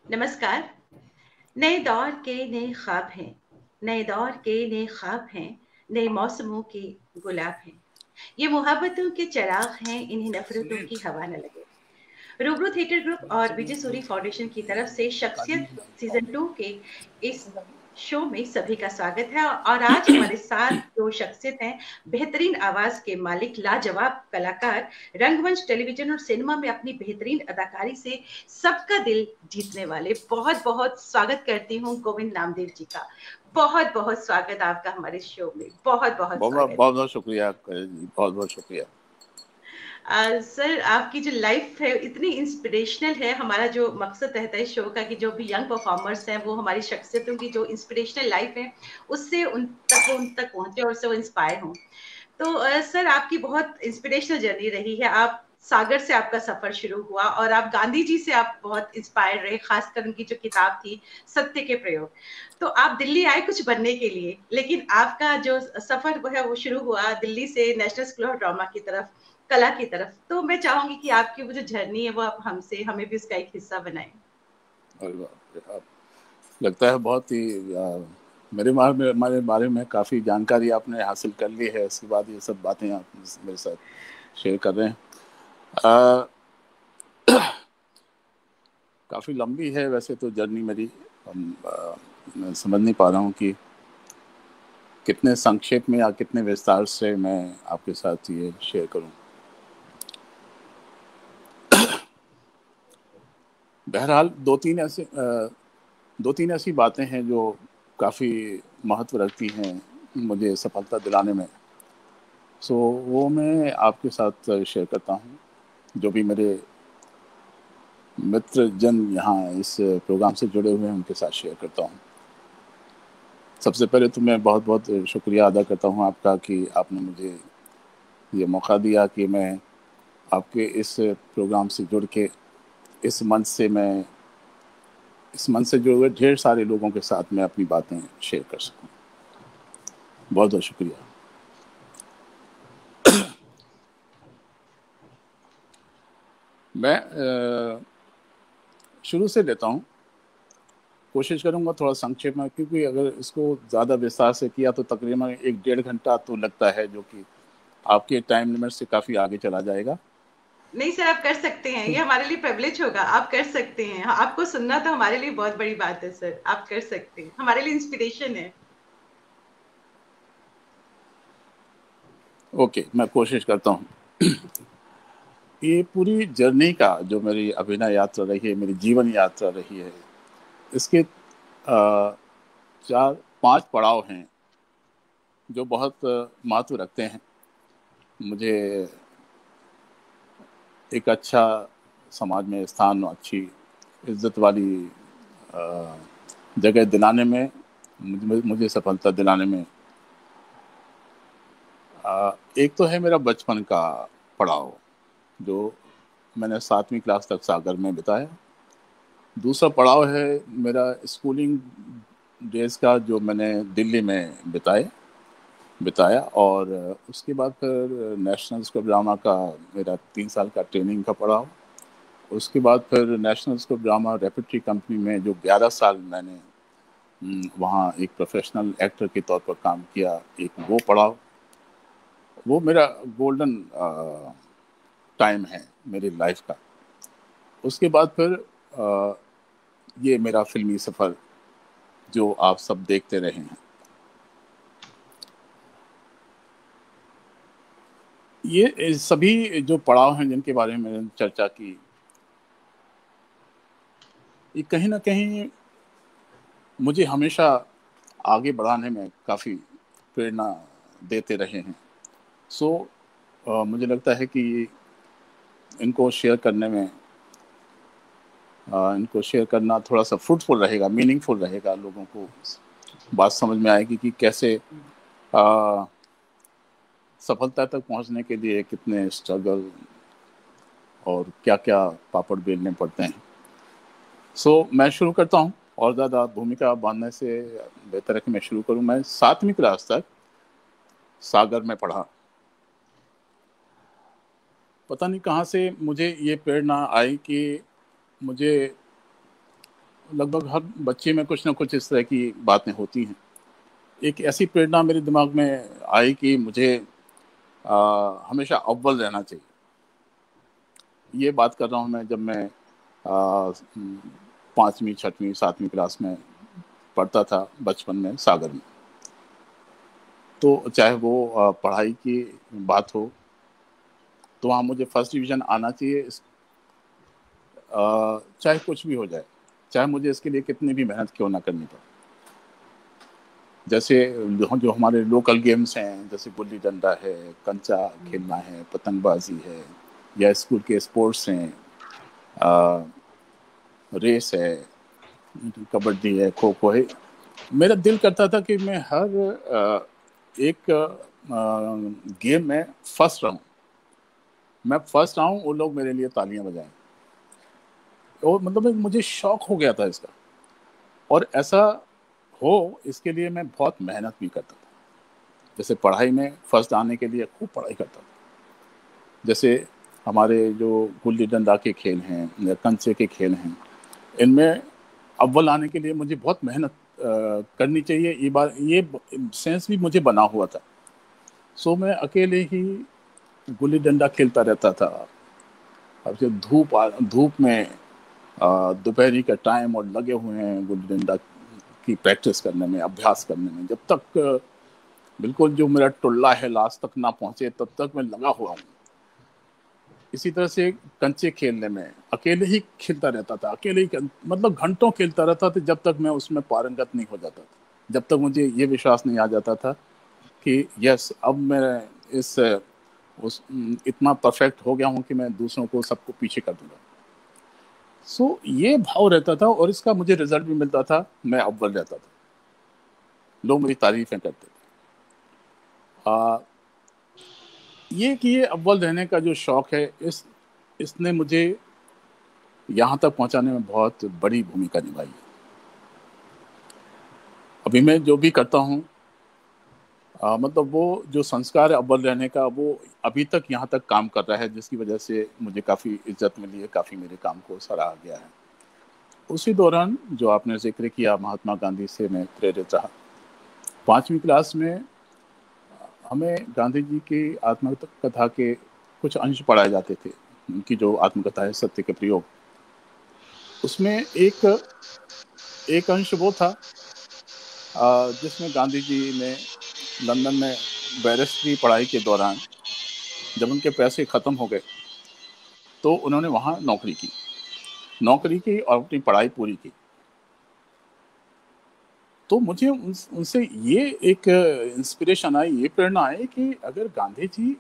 नमस्कार। नए दौर के नए ख्वाब हैं, नए दौर के नए ख्वाब हैं, नए मौसमों के गुलाब हैं। ये मोहब्बतों के चिराग हैं, इन्हें नफरतों की हवा न लगे। रूबरू थिएटर ग्रुप और विजय सूरी फाउंडेशन की तरफ से शख्सियत सीजन 2 के इस शो में सभी का स्वागत है और आज हमारे साथ जो शख्सियत हैं, बेहतरीन आवाज के मालिक, लाजवाब कलाकार, रंगमंच, टेलीविजन और सिनेमा में अपनी बेहतरीन अदाकारी से सबका दिल जीतने वाले। बहुत-बहुत स्वागत करती हूँ गोविंद नामदेव जी का। बहुत-बहुत स्वागत आपका हमारे शो में। बहुत-बहुत बहुत स्वागत। बहुत बहुत शुक्रिया जी, बहुत बहुत शुक्रिया। सर, आपकी जो लाइफ है इतनी इंस्पिरेशनल है। हमारा जो मकसद रहता है शो का कि जो भी यंग परफॉर्मर्स हैं वो हमारी शख्सियतों की जो इंस्पिरेशनल लाइफ है उससे उन तक पहुंचे और उससे वो इंस्पायर हों। तो सर, आपकी बहुत इंस्पिरेशनल जर्नी रही है। आप सागर से आपका सफर शुरू हुआ और आप गांधी जी से आप बहुत इंस्पायर रहे, खासकर उनकी जो किताब थी सत्य के प्रयोग। तो आप दिल्ली आए कुछ बनने के लिए, लेकिन आपका जो सफर वो है वो शुरू हुआ दिल्ली से नेशनल स्कूल ऑफ ड्रामा की तरफ, कला की तरफ। तो मैं चाहूंगी कि आपकी वो जो जर्नी है वो आप हमें भी उसका एक हिस्सा बनाएं। और लगता है बहुत ही मेरे बारे में काफ़ी जानकारी आपने हासिल कर ली है, इसके बाद ये सब बातें आप मेरे साथ शेयर कर रहे हैं। अ, काफ़ी लंबी है वैसे तो जर्नी मेरी। मैं समझ नहीं पा रहा हूँ कि कितने संक्षेप में या कितने विस्तार से मैं आपके साथ ये शेयर करूँ। बहरहाल दो तीन ऐसी बातें हैं जो काफ़ी महत्व रखती हैं मुझे सफलता दिलाने में। सो वो मैं आपके साथ शेयर करता हूँ। जो भी मेरे मित्र जन यहाँ इस प्रोग्राम से जुड़े हुए हैं उनके साथ शेयर करता हूँ। सबसे पहले तो मैं बहुत बहुत शुक्रिया अदा करता हूँ आपका कि आपने मुझे ये मौका दिया कि मैं आपके इस प्रोग्राम से जुड़ के इस मंच से जुड़े हुए ढेर सारे लोगों के साथ मैं अपनी बातें शेयर कर सकूँ। बहुत बहुत शुक्रिया। मैं शुरू से लेता हूँ, कोशिश करूँगा थोड़ा संक्षेप में, क्योंकि अगर इसको ज़्यादा विस्तार से किया तो तकरीबन 1 डेढ़ घंटा तो लगता है, जो कि आपके टाइम लिमिट से काफ़ी आगे चला जाएगा। नहीं सर, आप कर सकते हैं, ये हमारे लिए प्रिविलेज होगा। आप कर सकते हैं। हाँ, आपको सुनना तो हमारे लिए बहुत बड़ी बात है सर। आप कर सकते हैं, हमारे लिए इंस्पिरेशन है। ओके, मैं कोशिश करता हूँ। ये पूरी जर्नी का जो मेरी अभिनय यात्रा रही है, मेरी जीवन यात्रा रही है, इसके 4 5 पड़ाव हैं जो बहुत महत्व रखते हैं मुझे एक अच्छा समाज में स्थान, अच्छी इज्जत वाली अ, जगह दिलाने में, मुझे सफलता दिलाने में। एक तो है मेरा बचपन का पड़ाव, जो मैंने 7वीं क्लास तक सागर में बिताया। दूसरा पड़ाव है मेरा स्कूलिंग डेज का, जो मैंने दिल्ली में बिताया। और उसके बाद फिर नेशनल स्कूल ऑफ ड्रामा का मेरा 3 साल का ट्रेनिंग का पड़ाव। उसके बाद फिर नेशनल स्कूल ऑफ ड्रामा रेpertory कंपनी में जो 11 साल मैंने वहाँ एक प्रोफेशनल एक्टर के तौर पर काम किया, एक वो पड़ाव। वो मेरा गोल्डन टाइम है मेरी लाइफ का। उसके बाद फिर ये मेरा फिल्मी सफ़र जो आप सब देखते रहे हैं। ये सभी जो पड़ाव हैं जिनके बारे में मैंने चर्चा की, ये कहीं न कहीं मुझे हमेशा आगे बढ़ाने में काफ़ी प्रेरणा देते रहे हैं। सो मुझे लगता है कि इनको शेयर करने में इनको शेयर करना थोड़ा-सा फ्रूटफुल रहेगा, मीनिंगफुल रहेगा। लोगों को बात समझ में आएगी कि कैसे अ, सफलता तक पहुँचने के लिए कितने स्ट्रगल और क्या-क्या पापड़ बेलने पड़ते हैं। सो मैं शुरू करता हूँ, और ज़्यादा भूमिका बाँधने से बेहतर है कि मैं शुरू करूँ। मैं 7वीं क्लास तक सागर में पढ़ा। पता नहीं कहाँ से मुझे ये प्रेरणा आई कि मुझे लगभग हर बच्चे में कुछ ना कुछ इस तरह की बातें होती हैं। एक ऐसी प्रेरणा मेरे दिमाग में आई कि मुझे हमेशा अव्वल रहना चाहिए। ये बात कर रहा हूँ मैं जब मैं 5वीं 6वीं 7वीं क्लास में पढ़ता था बचपन में सागर में। तो चाहे वो पढ़ाई की बात हो तो वहाँ मुझे फर्स्ट डिवीज़न आना चाहिए, चाहे कुछ भी हो जाए, चाहे मुझे इसके लिए कितनी भी मेहनत क्यों ना करनी पड़े। जैसे जो हमारे लोकल गेम्स हैं, जैसे गुल्ली डंडा है, कंचा खेलना है, पतंगबाजी है, या स्कूल के स्पोर्ट्स हैं, रेस है, कबड्डी है, खो खो है, मेरा दिल करता था कि मैं हर एक गेम में फर्स्ट रहूं। मैं फर्स्ट आऊं, वो लोग मेरे लिए तालियां बजाएं। और मतलब मुझे शौक हो गया था इसका, और ऐसा हो इसके लिए मैं बहुत मेहनत भी करता था। जैसे पढ़ाई में फर्स्ट आने के लिए खूब पढ़ाई करता था। जैसे हमारे जो गुल्ली डंडा के खेल हैं या कंचे के खेल हैं, इनमें अव्वल आने के लिए मुझे बहुत मेहनत करनी चाहिए। ये सेंस भी मुझे बना हुआ था। सो मैं अकेले ही गुल्ली डंडा खेलता रहता था। अब जब धूप में दोपहरी का टाइम और लगे हुए हैं गुल्ली डंडा की प्रैक्टिस करने में, अभ्यास करने में, जब तक बिल्कुल जो मेरा टुल्ला है लास्ट तक ना पहुंचे तब तक मैं लगा हुआ हूँ। इसी तरह से कंचे खेलने में अकेले ही खेलता रहता था, अकेले ही मतलब घंटों खेलता रहता था, जब तक मैं उसमें पारंगत नहीं हो जाता था, जब तक मुझे ये विश्वास नहीं आ जाता था कि यस अब मैं इस उस इतना परफेक्ट हो गया हूँ कि मैं दूसरों को सबको पीछे कर दूंगा। सो ये भाव रहता था और इसका मुझे रिजल्ट भी मिलता था, मैं अव्वल रहता था, लोग मेरी तारीफें करते थे। ये कि ये अव्वल रहने का जो शौक है, इसने मुझे यहाँ तक पहुँचाने में बहुत बड़ी भूमिका निभाई है। अभी मैं जो भी करता हूँ, मतलब वो जो संस्कार है अव्वल रहने का, वो अभी तक यहाँ तक काम कर रहा है, जिसकी वजह से मुझे काफ़ी इज्जत मिली है, काफ़ी मेरे काम को सराहा गया है। उसी दौरान जो आपने जिक्र किया, महात्मा गांधी से मैं प्रेरित रहा। 5वीं क्लास में हमें गांधी जी की आत्मकथा के कुछ अंश पढ़ाए जाते थे। उनकी जो आत्मकथा है सत्य के प्रयोग, उसमें एक अंश वो था जिसमें गांधी जी ने लंदन में बैरिस्ट्री पढ़ाई के दौरान जब उनके पैसे ख़त्म हो गए तो उन्होंने वहाँ नौकरी की और अपनी पढ़ाई पूरी की। तो मुझे उनसे ये एक इंस्पिरेशन आई, ये प्रेरणा आई कि अगर गांधी जी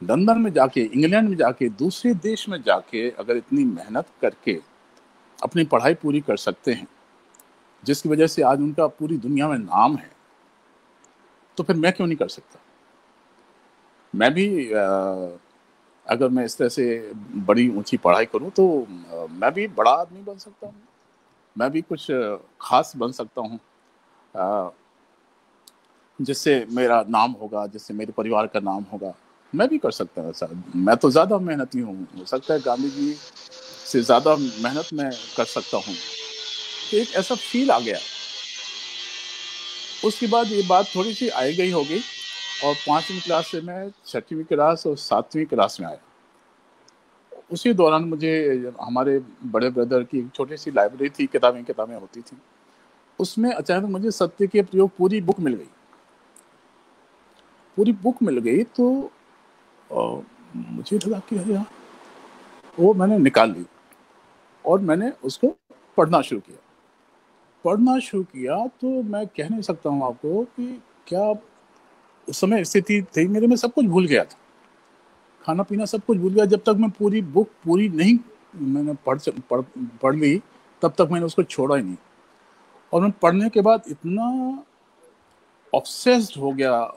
लंदन में जाके, इंग्लैंड में जाके, दूसरे देश में जाके अगर इतनी मेहनत करके अपनी पढ़ाई पूरी कर सकते हैं, जिसकी वजह से आज उनका पूरी दुनिया में नाम है, तो फिर मैं क्यों नहीं कर सकता। मैं भी अगर मैं इस तरह से बड़ी ऊंची पढ़ाई करूं तो मैं भी बड़ा आदमी बन सकता हूं, मैं भी कुछ खास बन सकता हूं, जिससे मेरा नाम होगा, जिससे मेरे परिवार का नाम होगा। मैं भी कर सकता हूँ ऐसा। मैं तो ज़्यादा मेहनती हूँ, हो सकता है गांधी जी से ज़्यादा मेहनत मैं कर सकता हूँ। तो एक ऐसा फील आ गया। उसके बाद ये बात थोड़ी सी आई गई होगी और 5वीं क्लास से मैं 6वीं क्लास और 7वीं क्लास में आया। उसी दौरान मुझे हमारे बड़े ब्रदर की एक छोटी सी लाइब्रेरी थी, किताबें होती थी, उसमें अचानक मुझे सत्य के प्रयोग पूरी बुक मिल गई। तो मुझे लगा कि अरे वो मैंने निकाल ली और मैंने उसको पढ़ना शुरू किया। तो मैं कह नहीं सकता हूँ आपको कि क्या उस समय स्थिति थी, मेरे में सब कुछ भूल गया था, खाना पीना सब कुछ भूल गया। जब तक मैं पूरी बुक पूरी नहीं मैंने पढ़ ली, तब तक मैंने उसको छोड़ा ही नहीं। और मैं पढ़ने के बाद इतना ऑब्सेस्ड हो गया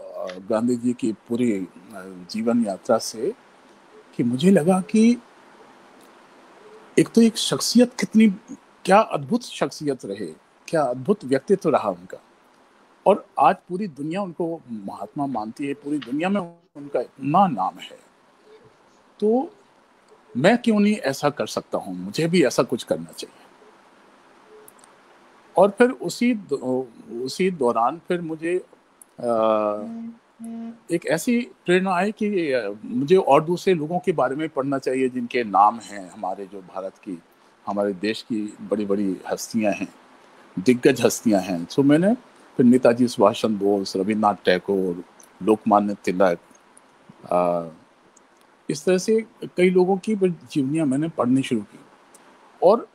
गांधी जी की पूरी जीवन यात्रा से कि मुझे लगा कि एक तो एक शख्सियत कितनी, क्या अद्भुत शख्सियत रहे, क्या अद्भुत व्यक्तित्व रहा उनका, और आज पूरी दुनिया उनको महात्मा मानती है, पूरी दुनिया में उनका इतना नाम है। तो मैं क्यों नहीं ऐसा कर सकता हूँ, मुझे भी ऐसा कुछ करना चाहिए। और फिर उसी दौरान फिर मुझे एक ऐसी प्रेरणा आई कि मुझे और दूसरे लोगों के बारे में पढ़ना चाहिए जिनके नाम हैं, हमारे जो भारत की, हमारे देश की बड़ी बड़ी हस्तियां हैं, दिग्गज हस्तियां हैं। सो मैंने फिर नेताजी सुभाष चंद्र बोस, रविन्द्रनाथ टैगोर, लोकमान्य तिलक, इस तरह से कई लोगों की जीवनियां मैंने पढ़नी शुरू की। और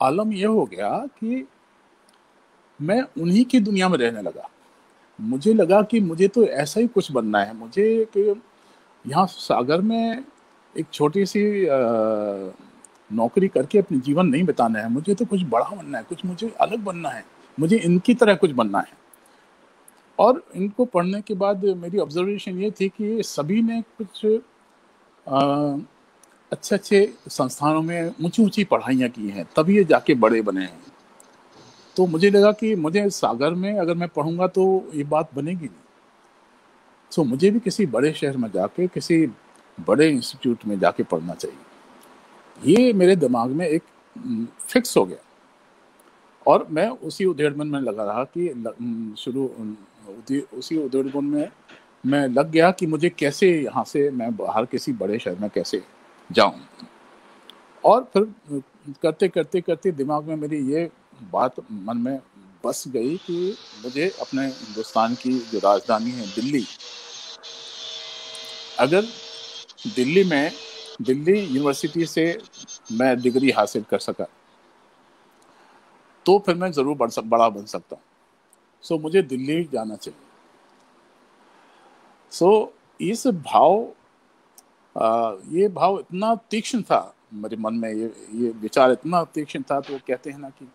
आलम यह हो गया कि मैं उन्हीं की दुनिया में रहने लगा। मुझे लगा कि मुझे तो ऐसा ही कुछ बनना है, मुझे कि यहाँ सागर में एक छोटी सी नौकरी करके अपने जीवन नहीं बिताना है, मुझे तो कुछ बड़ा बनना है, कुछ मुझे अलग बनना है, मुझे इनकी तरह कुछ बनना है। और इनको पढ़ने के बाद मेरी ऑब्जर्वेशन ये थी कि सभी ने कुछ अच्छे अच्छे संस्थानों में ऊंची ऊंची पढ़ाइयाँ की हैं, तभी ये जाके बड़े बने हैं। तो मुझे लगा कि मुझे सागर में अगर मैं पढ़ूंगा तो ये बात बनेगी नहीं। सो मुझे भी किसी बड़े शहर में जाके, किसी बड़े इंस्टीट्यूट में जाके पढ़ना चाहिए। ये मेरे दिमाग में एक फिक्स हो गया और मैं उसी उधेड़बुन में लगा रहा कि उसी उधेड़बुन में मैं लग गया कि मुझे कैसे यहाँ से मैं बाहर किसी बड़े शहर में कैसे जाऊं। और फिर करते करते करते दिमाग में मेरी ये बात मन में बस गई कि मुझे अपने हिंदुस्तान की जो राजधानी है दिल्ली, अगर दिल्ली यूनिवर्सिटी से मैं डिग्री हासिल कर सका तो फिर मैं जरूर बड़ा बन सकता हूँ। सो मुझे दिल्ली जाना चाहिए। सो इस ये भाव इतना तीक्ष्ण था मेरे मन में, ये विचार इतना तीक्ष्ण था। तो कहते हैं ना कि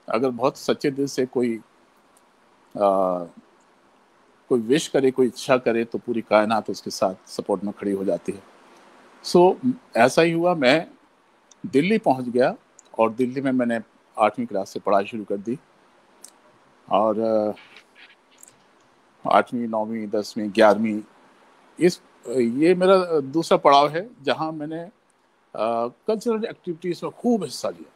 अगर बहुत सच्चे दिल से कोई विश करे, कोई इच्छा करे, तो पूरी कायनात उसके साथ सपोर्ट में खड़ी हो जाती है। सो ऐसा ही हुआ, मैं दिल्ली पहुंच गया और दिल्ली में मैंने 8वीं क्लास से पढ़ाई शुरू कर दी। और 8वीं 9वीं 10वीं 11वीं ये मेरा दूसरा पड़ाव है जहां मैंने कल्चरल एक्टिविटीज में खूब हिस्सा लिया।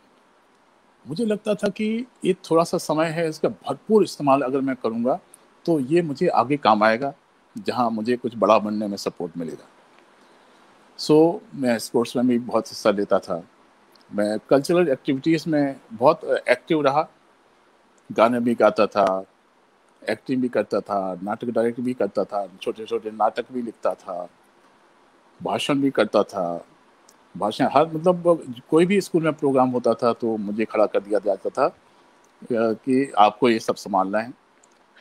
मुझे लगता था कि ये थोड़ा सा समय है, इसका भरपूर इस्तेमाल अगर मैं करूंगा तो ये मुझे आगे काम आएगा, जहां मुझे कुछ बड़ा बनने में सपोर्ट मिलेगा। सो मैं स्पोर्ट्स में भी बहुत हिस्सा लेता था, मैं कल्चरल एक्टिविटीज़ में बहुत एक्टिव रहा, गाने भी गाता था, एक्टिंग भी करता था, नाटक डायरेक्ट भी करता था, छोटे छोटे नाटक भी लिखता था, भाषण भी करता था। भाषण हर मतलब कोई भी स्कूल में प्रोग्राम होता था तो मुझे खड़ा कर दिया जाता था कि आपको ये सब संभालना है।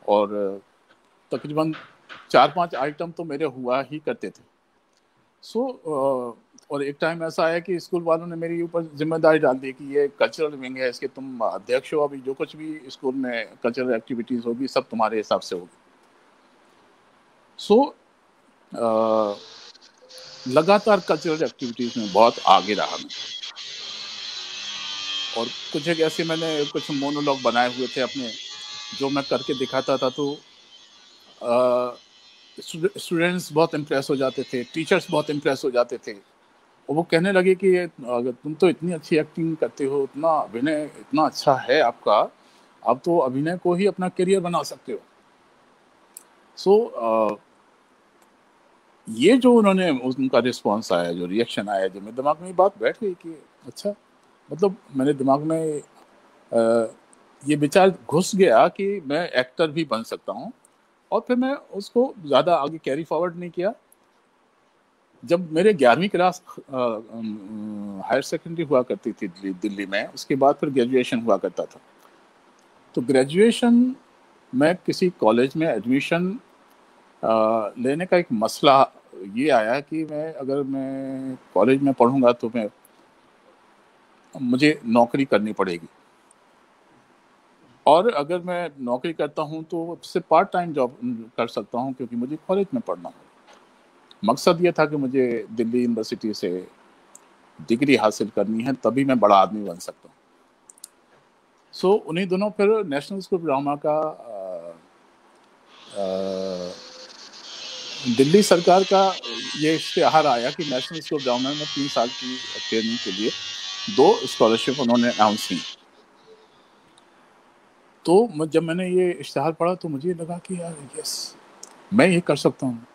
और तकरीबन 4-5 आइटम तो मेरे हुआ ही करते थे। सो और एक टाइम ऐसा आया कि स्कूल वालों ने मेरी ऊपर जिम्मेदारी डाल दी कि ये कल्चरल विंग है, इसके तुम अध्यक्ष हो, अभी जो कुछ भी स्कूल में कल्चरल एक्टिविटीज़ होगी सब तुम्हारे हिसाब से होगी। सो लगातार कल्चरल एक्टिविटीज़ में बहुत आगे रहा मैं। और कुछ एक ऐसे मैंने कुछ मोनोलॉग बनाए हुए थे अपने, जो मैं करके दिखाता था तो स्टूडेंट्स बहुत इम्प्रेस हो जाते थे, टीचर्स बहुत इम्प्रेस हो जाते थे। और वो कहने लगे कि अगर तुम तो इतनी अच्छी एक्टिंग करते हो, इतना अभिनय इतना अच्छा है आपका, आप तो अभिनय को ही अपना करियर बना सकते हो। सो ये जो उन्होंने उनका रिस्पॉन्स आया, जो रिएक्शन आया, जो मेरे दिमाग में बात बैठ गई कि अच्छा, मतलब मेरे दिमाग में ये विचार घुस गया कि मैं एक्टर भी बन सकता हूँ। और फिर मैं उसको ज़्यादा आगे कैरी फॉरवर्ड नहीं किया। जब मेरे 11वीं क्लास हायर सेकेंडरी हुआ करती थी दिल्ली में, उसके बाद फिर ग्रेजुएशन हुआ करता था। तो ग्रेजुएशन में किसी कॉलेज में एडमिशन लेने का एक मसला ये आया कि अगर मैं कॉलेज में पढ़ूंगा तो मुझे नौकरी करनी पड़ेगी, और अगर मैं नौकरी करता हूं तो उससे पार्ट टाइम जॉब कर सकता हूं, क्योंकि मुझे कॉलेज में पढ़ना है। मकसद ये था कि मुझे दिल्ली यूनिवर्सिटी से डिग्री हासिल करनी है, तभी मैं बड़ा आदमी बन सकता हूँ। सो उन्हीं दिनों फिर नेशनल स्कूल ऑफ ड्रामा का दिल्ली सरकार का ये इश्तेहार आया कि नेशनल स्कूल ड्रामा में 3 साल की ट्रेनिंग के लिए 2 स्कॉलरशिप उन्होंने अनाउंस की। तो जब मैंने ये इश्तिहार पढ़ा तो मुझे लगा कि यार यस, मैं ये कर सकता हूँ।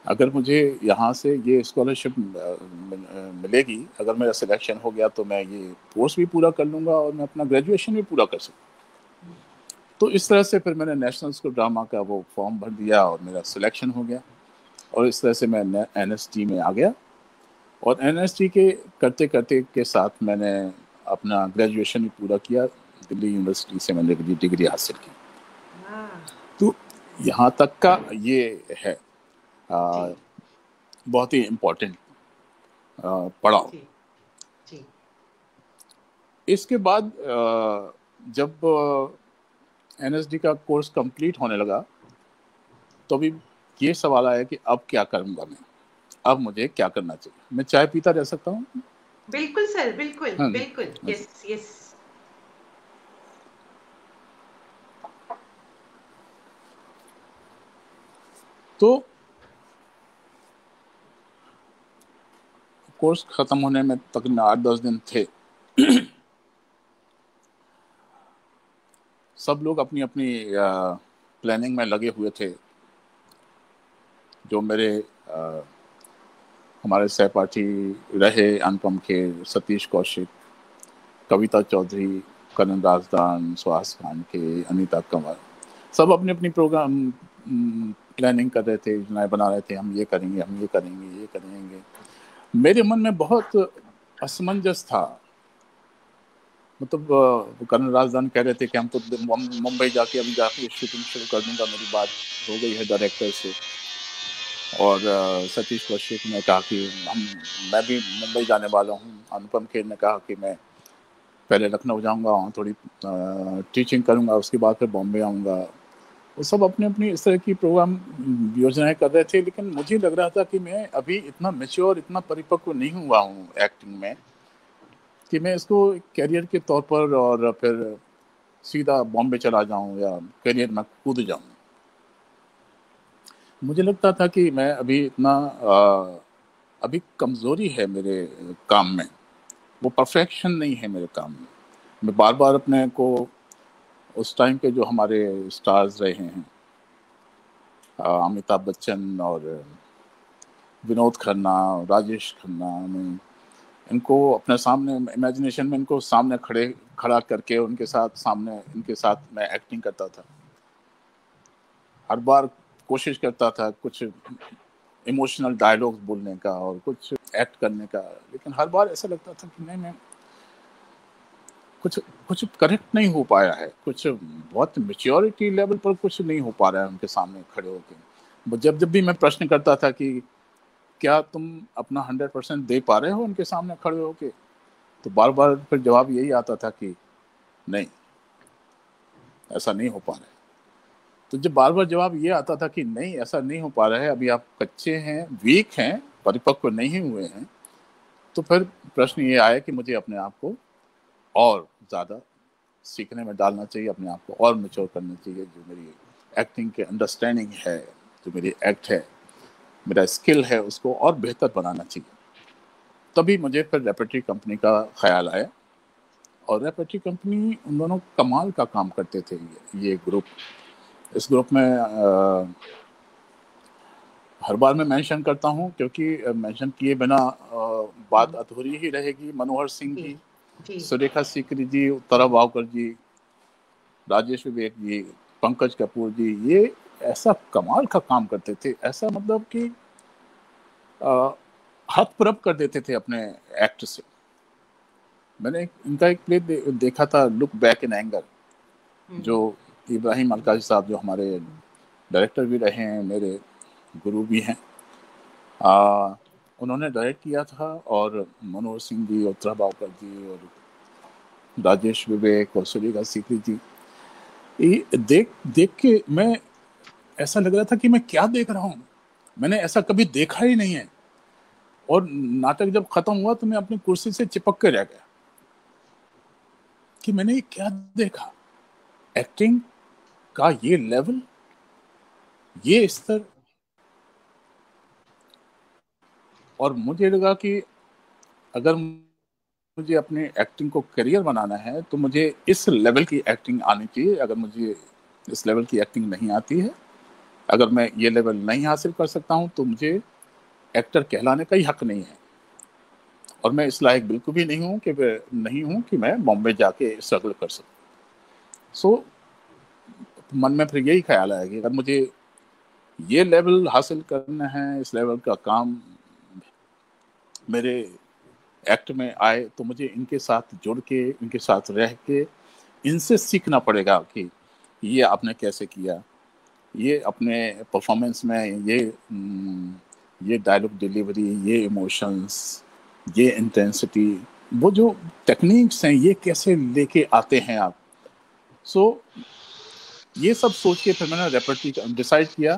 अगर मुझे यहाँ से ये स्कॉलरशिप मिलेगी, अगर मेरा सिलेक्शन हो गया तो मैं ये कोर्स भी पूरा कर लूँगा और मैं अपना ग्रेजुएशन भी पूरा कर सकूँ। तो इस तरह से फिर मैंने नेशनल स्कूल ड्रामा का वो फॉर्म भर दिया और मेरा सिलेक्शन हो गया, और इस तरह से मैं NST में आ गया। और NST के करते करते के साथ मैंने अपना ग्रेजुएशन भी पूरा किया, दिल्ली यूनिवर्सिटी से मैंने डिग्री हासिल की। तो यहाँ तक का ये है बहुत ही इम्पोर्टेंट पड़ाव। इसके बाद जब NSD का कोर्स कंप्लीट होने लगा तो अभी ये सवाल आया कि अब क्या करूंगा मैं, अब मुझे क्या करना चाहिए। मैं चाय पीता रह सकता हूँ? बिल्कुल सर, बिल्कुल बिल्कुल, यस यस। तो कोर्स खत्म होने में तकरीबन 8-10 दिन थे। सब लोग अपनी अपनी प्लानिंग में लगे हुए थे। जो मेरे हमारे सहपाठी रहे, अनुपम खेर, सतीश कौशिक, कविता चौधरी, करण राजदान, सुहास खान के, अनीता कंवर, सब अपनी अपनी प्रोग्राम प्लानिंग कर रहे थे, योजनाएं बना रहे थे, हम ये करेंगे, हम ये करेंगे, ये करेंगे। मेरे मन में बहुत असमंजस था। मतलब करण राजदान कह रहे थे कि हम तो मुंबई जाके अभी जाके शूटिंग शुरू कर दूंगा, मेरी बात हो गई है डायरेक्टर से। और सतीश कौशिक ने कहा कि मैं भी मुंबई जाने वाला हूँ। अनुपम खेर ने कहा कि मैं पहले लखनऊ जाऊंगा, वहाँ थोड़ी टीचिंग करूंगा, उसके बाद फिर बॉम्बे आऊँगा। वो सब अपनी अपनी इस तरह की प्रोग्राम योजनाएं कर रहे थे, लेकिन मुझे लग रहा था कि मैं अभी इतना मैच्योर, इतना परिपक्व नहीं हुआ हूँ एक्टिंग में कि मैं इसको कैरियर के तौर पर और फिर सीधा बॉम्बे चला जाऊं या करियर में कूद जाऊं। मुझे लगता था कि मैं अभी इतना अभी कमज़ोरी है मेरे काम में, वो परफेक्शन नहीं है मेरे काम में। मैं बार बार अपने को उस टाइम के जो हमारे स्टार्स रहे हैं, अमिताभ बच्चन और विनोद खन्ना, राजेश खन्ना, मैं इनको अपने सामने इमेजिनेशन में इनको सामने खड़ा करके उनके साथ सामने इनके साथ मैं एक्टिंग करता था। हर बार कोशिश करता था कुछ इमोशनल डायलॉग्स बोलने का और कुछ एक्ट करने का, लेकिन हर बार ऐसा लगता था कि नहीं, मैं कुछ कुछ करेक्ट नहीं हो पाया है, कुछ बहुत मेच्योरिटी लेवल पर कुछ नहीं हो पा रहा है उनके सामने खड़े होकर। जब जब भी मैं प्रश्न करता था कि क्या तुम अपना 100% दे पा रहे हो उनके सामने खड़े होके, तो बार बार फिर जवाब यही आता था कि नहीं, ऐसा नहीं हो पा रहा है। तो जब बार बार जवाब ये आता था कि नहीं, ऐसा नहीं हो पा रहा है, अभी आप कच्चे हैं, वीक हैं, परिपक्व नहीं हुए हैं, तो फिर प्रश्न ये आया कि मुझे अपने आप को और ज़्यादा सीखने में डालना चाहिए, अपने आप को और मैच्योर करना चाहिए। जो मेरी एक्टिंग के अंडरस्टैंडिंग है, जो मेरी एक्ट है, मेरा स्किल है, उसको और बेहतर बनाना चाहिए। तभी मुझे फिर रेपर्टरी कंपनी का ख्याल आया। और रेपर्टरी कंपनी उन दोनों कमाल का काम करते थे। ये ग्रुप, इस ग्रुप में हर बार मैं मेंशन करता हूँ क्योंकि मेंशन किए बिना बात अधूरी ही रहेगी। मनोहर सिंह जी, सुरेखा सीकरी जी, उत्तरा वावकर जी, राजेश विवेक जी, पंकज कपूर जी, ये ऐसा कमाल का काम करते थे, ऐसा मतलब कि हथप्रभ कर देते थे अपने एक्ट से। मैंने इनका एक प्ले देखा था, लुक बैक इन एंगर, जो इब्राहिम अलकाजी साहब, जो हमारे डायरेक्टर भी रहे हैं, मेरे गुरु भी हैं, उन्होंने डायरेक्ट किया था। और मनोहर सिंह जी, उत्तरा वावकर जी और राजेश विवेक और सुरेखा सीकरी जी, ये देख देख के मैं ऐसा लग रहा था कि मैं क्या देख रहा हूँ, मैंने ऐसा कभी देखा ही नहीं है। और नाटक जब खत्म हुआ तो मैं अपनी कुर्सी से चिपक के रह गया कि मैंने ये क्या देखा, एक्टिंग का ये लेवल, ये स्तर। और मुझे लगा कि अगर मुझे अपने एक्टिंग को करियर बनाना है तो मुझे इस लेवल की एक्टिंग आनी चाहिए। अगर मुझे इस लेवल की एक्टिंग नहीं आती है, अगर मैं ये लेवल नहीं हासिल कर सकता हूँ, तो मुझे एक्टर कहलाने का ही हक नहीं है। और मैं इस लायक बिल्कुल भी नहीं हूँ कि मैं बॉम्बे जाके स्ट्रगल कर सकूँ। सो मन में फिर यही ख्याल आया कि अगर मुझे ये लेवल हासिल करना है, इस लेवल का काम मेरे एक्ट में आए, तो मुझे इनके साथ जुड़ के, इनके साथ रह के, इनसे सीखना पड़ेगा कि ये आपने कैसे किया, ये अपने परफॉर्मेंस में ये डायलॉग डिलीवरी, ये इमोशंस, ये इंटेंसिटी, वो जो टेक्निक्स हैं, ये कैसे लेके आते हैं आप। सो ये सब सोच के फिर मैंने रेपर्टरी डिसाइड किया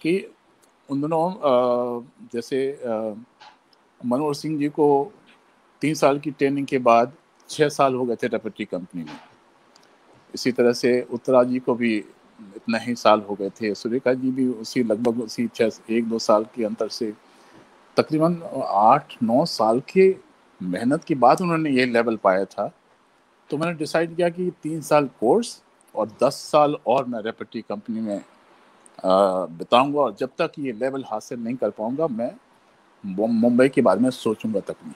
कि उन दोनों जैसे मनोहर सिंह जी को 3 साल की ट्रेनिंग के बाद 6 साल हो गए थे रेपर्टरी कंपनी में। इसी तरह से उत्तरा जी को भी इतना ही साल हो गए थे। सुरेखा जी भी उसी लगभग उसी 1-2 साल के अंतर से तकरीबन 8-9 साल के मेहनत के बाद उन्होंने ये लेवल पाया था। तो मैंने डिसाइड किया कि 3 साल कोर्स और 10 साल और मैं रेपर्टरी कंपनी में बिताऊंगा, और जब तक ये लेवल हासिल नहीं कर पाऊंगा मैं मुंबई के बारे में सोचूंगा तक नहीं।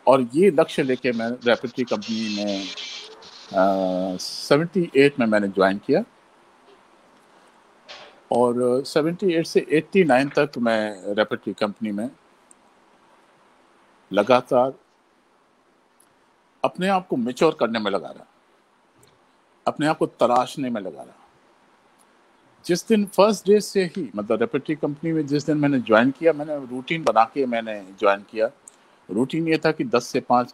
और ये लक्ष्य लेके मैं रेपर्टरी कंपनी में 78 में मैंने ज्वाइन किया, और 78 से 89 तक मैं रेपर्टरी कंपनी में लगातार अपने आप को मैच्योर करने में लगा रहा, अपने आप को तराशने में लगा रहा। जिस दिन फर्स्ट डे से ही, मतलब रेपर्टरी कंपनी में जिस दिन मैंने ज्वाइन किया, मैंने रूटीन बना के मैंने ज्वाइन किया। रूटीन ये था कि 10 से 5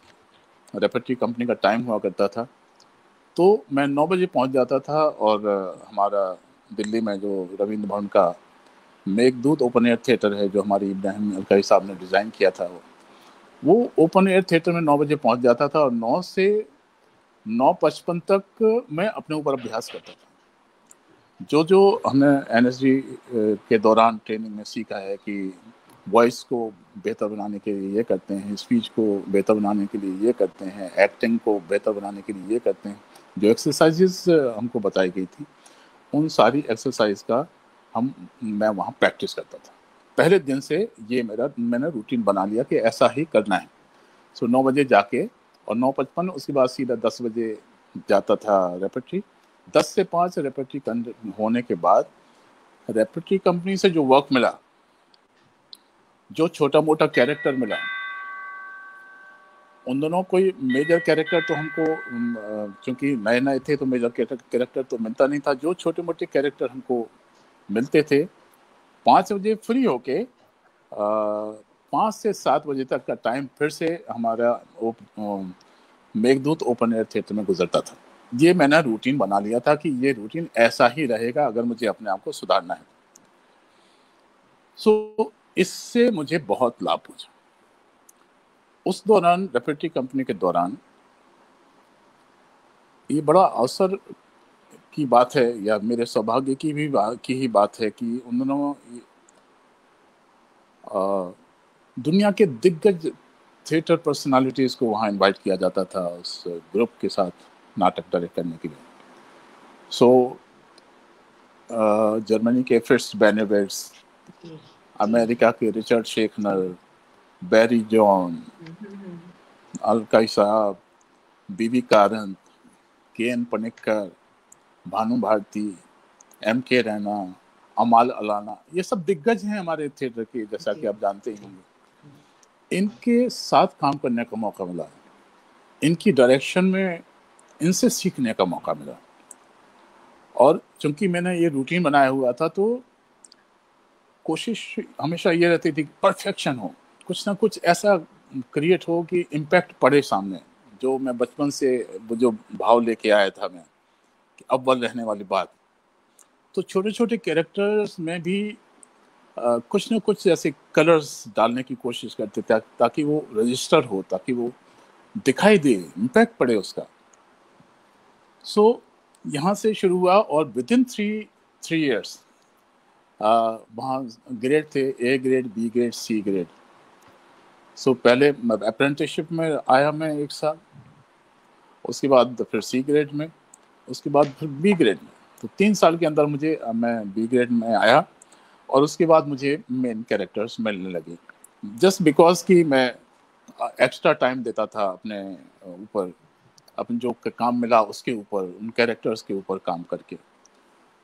रेपर्टरी कंपनी का टाइम हुआ करता था, तो मैं 9 बजे पहुंच जाता था। और हमारा दिल्ली में जो रविंद्र भवन का मेघदूत ओपन एयर थिएटर है, जो हमारी इब्राहिम अलकाई साहब ने डिज़ाइन किया था, वो ओपन एयर थिएटर में 9 बजे पहुंच जाता था, और 9 से 9:55 तक मैं अपने ऊपर अभ्यास करता था। जो हमने एनएसडी के दौरान ट्रेनिंग में सीखा है कि वॉइस को बेहतर बनाने के लिए ये करते हैं, स्पीच को बेहतर बनाने के लिए ये करते हैं, एक्टिंग को बेहतर बनाने के लिए ये करते हैं, जो एक्सरसाइजेस हमको बताई गई थी, उन सारी एक्सरसाइज का मैं वहाँ प्रैक्टिस करता था। पहले दिन से ये मैंने रूटीन बना लिया कि ऐसा ही करना है। सो 9 बजे जाके, और 9:55 उसके बाद सीधा 10 बजे जाता था रेपर्टरी। 10 से 5 रेपर्टरी होने के बाद रेपर्टरी कंपनी से जो वर्क मिला, जो छोटा मोटा कैरेक्टर मिला, उन दोनों कोई मेजर कैरेक्टर तो हमको, क्योंकि नए नए थे तो मेजर कैरेक्टर तो मिलता नहीं था। जो छोटे मोटे कैरेक्टर हमको मिलते थे, 5 बजे फ्री होके 5 से 7 बजे तक का टाइम फिर से हमारा मेघदूत ओपन एयर थिएटर में गुजरता था। ये मैंने रूटीन बना लिया था कि ये रूटीन ऐसा ही रहेगा अगर मुझे अपने आप को सुधारना है। सो इससे मुझे बहुत लाभ पहुंचा। उस दौरान रेपर्टरी कंपनी के दौरान ये बड़ा अवसर की बात है, या मेरे सौभाग्य की ही बात है कि उन दोनों दुनिया के दिग्गज थिएटर पर्सनालिटीज को वहाँ इनवाइट किया जाता था उस ग्रुप के साथ नाटक डायरेक्ट करने के लिए। सो जर्मनी के फ्रिट्ज बेनेवेट्स, अमेरिका के रिचर्ड शेखनर, बैरी जॉन, अलकाई साहब, बीबी कारंत, के.एन. पनिक्कर, भानु भारती, M.K. रैना, अमाल अलाना, ये सब दिग्गज हैं हमारे थिएटर के, जैसा कि आप जानते ही होंगे। इनके साथ काम करने का मौका मिला, इनकी डायरेक्शन में इनसे सीखने का मौका मिला। और चूंकि मैंने ये रूटीन बनाया हुआ था, तो कोशिश हमेशा ये रहती थी परफेक्शन हो, कुछ ना कुछ ऐसा क्रिएट हो कि इम्पैक्ट पड़े सामने। जो मैं बचपन से जो भाव लेके आया था मैं, कि अव्वल रहने वाली बात, तो छोटे छोटे कैरेक्टर्स में भी कुछ ना कुछ ऐसे कलर्स डालने की कोशिश करते थे, ताकि वो रजिस्टर हो, ताकि वो दिखाई दे, इम्पैक्ट पड़े उसका। सो यहाँ से शुरू हुआ, और विद इन 3 years वहाँ ग्रेड थे, A grade, B grade, C grade. So पहले अप्रेंटिसशिप में आया मैं 1 साल, उसके बाद फिर सी ग्रेड में, उसके बाद फिर बी ग्रेड में। तो 3 साल के अंदर मैं बी ग्रेड में आया और उसके बाद मुझे मेन कैरेक्टर्स मिलने लगे, जस्ट बिकॉज कि मैं एक्स्ट्रा टाइम देता था अपने ऊपर, अपने जो काम मिला उसके ऊपर, उन कैरेक्टर्स के ऊपर काम करके,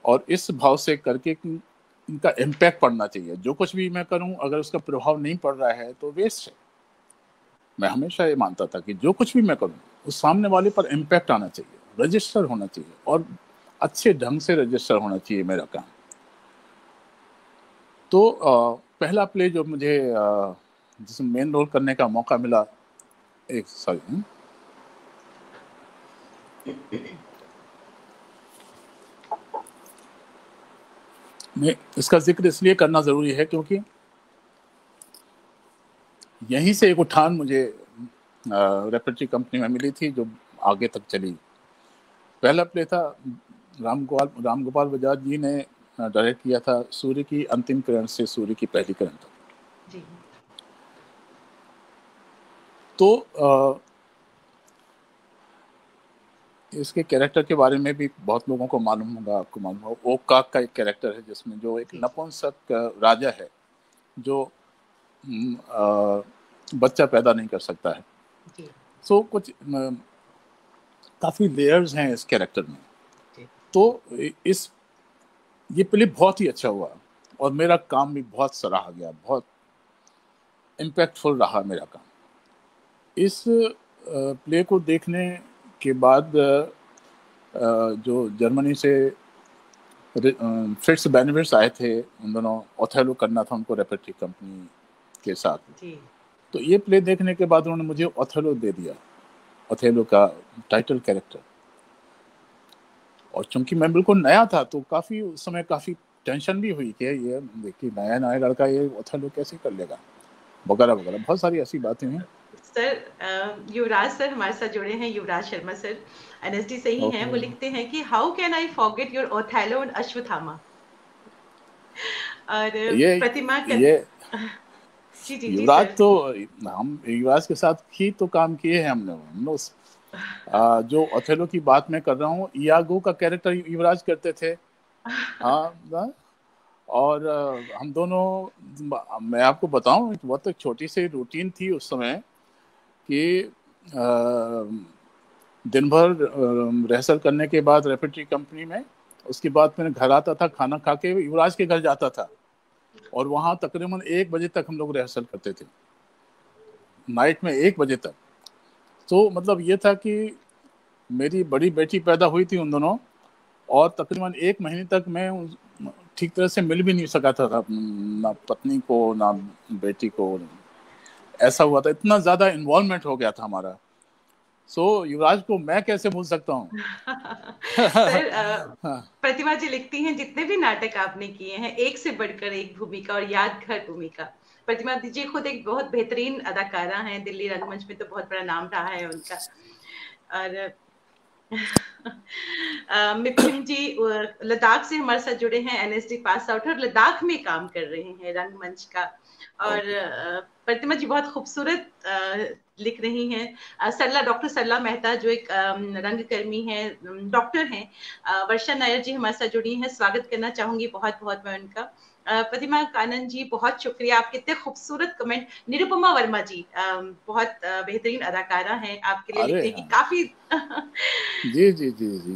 और इस भाव से करके कि इनका इम्पैक्ट पड़ना चाहिए। जो कुछ भी मैं करूं अगर उसका प्रभाव नहीं पड़ रहा है तो वेस्ट है। मैं हमेशा ये मानता था कि जो कुछ भी मैं करूं उस सामने वाले पर इम्पैक्ट आना चाहिए, रजिस्टर होना चाहिए, और अच्छे ढंग से रजिस्टर होना चाहिए मेरा काम। तो पहला प्ले जो मुझे जिसमें मेन रोल करने का मौका मिला, एक सॉरी मैं इसका जिक्र इसलिए करना ज़रूरी है क्योंकि यहीं से एक उठान मुझे रेपर्टरी कंपनी में मिली थी जो आगे तक चली। पहला प्ले था राम गोपाल बजाज जी ने डायरेक्ट किया था, सूर्य की अंतिम किरण से सूर्य की पहली किरण तक। जी। तो इसके कैरेक्टर के बारे में भी बहुत लोगों को मालूम होगा, आपको मालूम होगा। ओकाक का एक कैरेक्टर है जिसमें जो एक नपुंसक राजा है जो बच्चा पैदा नहीं कर सकता है। सो कुछ काफ़ी लेयर्स हैं इस कैरेक्टर में। तो ये प्ले बहुत ही अच्छा हुआ और मेरा काम भी बहुत सराहा गया, बहुत इम्पैक्टफुल रहा मेरा काम। इस प्ले को देखने के बाद जो जर्मनी से फ्रिट्स बेनेविट्स आए थे, उन दोनों ओथेलो करना था उनको रेपर्टरी कंपनी के साथ। तो ये प्ले देखने के बाद उन्होंने मुझे ओथेलो दे दिया, ओथेलो का टाइटल कैरेक्टर। और चूंकि मैं बिल्कुल नया था तो काफ़ी उस समय काफ़ी टेंशन भी हुई कि ये देखिए नया लड़का ये ओथेलो कैसे कर लेगा, वगैरह वगैरह, बहुत सारी ऐसी बातें हैं। सर युवराज सर हमारे साथ जुड़े हैं, युवराज शर्मा सर एनएसडी से ही हैं। वो लिखते हैं कि how can I forget your Othello and Ashwatthama. और प्रतिमा जी जी युवराज जी तो हम युवराज के साथ ही तो काम किए हैं हमने जो ओथेलो की बात मैं कर रहा हूँ, इयागो का कैरेक्टर युवराज करते थे। हाँ, और हम दोनों, मैं आपको बताऊं बहुत एक छोटी सी रूटीन थी उस समय कि दिन भर रिहर्सल करने के बाद रेपर्टरी कंपनी में, उसके बाद मैं घर आता था, खाना खा के युवराज के घर जाता था और वहाँ तकरीबन 1 बजे तक हम लोग रिहर्सल करते थे, नाइट में 1 बजे तक। तो मतलब ये था कि मेरी बड़ी बेटी पैदा हुई थी उन दोनों, और तकरीबन 1 महीने तक मैं ठीक तरह से मिल भी नहीं सका था ना पत्नी को ना बेटी को। ऐसा हुआ था, इतना ज़्यादा इन्वॉल्वमेंट हो गया था हमारा। युवराज को मैं कैसे भूल सकता हूँ। सर प्रतिमा जी लिखती हैं जितने भी नाटक आपने किए हैं एक से बढ़कर एक भूमिका और यादगार भूमिका। प्रतिमा जी खुद एक बहुत बेहतरीन अदाकारा हैं, दिल्ली रंगमंच में तो बहुत बड़ा नाम रहा है उनका। और मिपिन जी लद्दाख से हमारे साथ जुड़े हैं, एनएसडी पास आउट और लद्दाख में काम कर रहे हैं रंगमंच का। और प्रतिमा जी बहुत खूबसूरत लिख रही हैं। डॉक्टर सरला मेहता जो एक रंगकर्मी हैं, डॉक्टर हैं। वर्षा नायर जी हमारे साथ जुड़ी हैं, स्वागत करना चाहूंगी बहुत बहुत मैं उनका। प्रतिमा कानन जी बहुत शुक्रिया, आप कितने खूबसूरत कमेंट। निरुपमा वर्मा जी बहुत बेहतरीन अदाकारा हैं, आपके लिए लिखते हैं कि काफी जी जी जी जी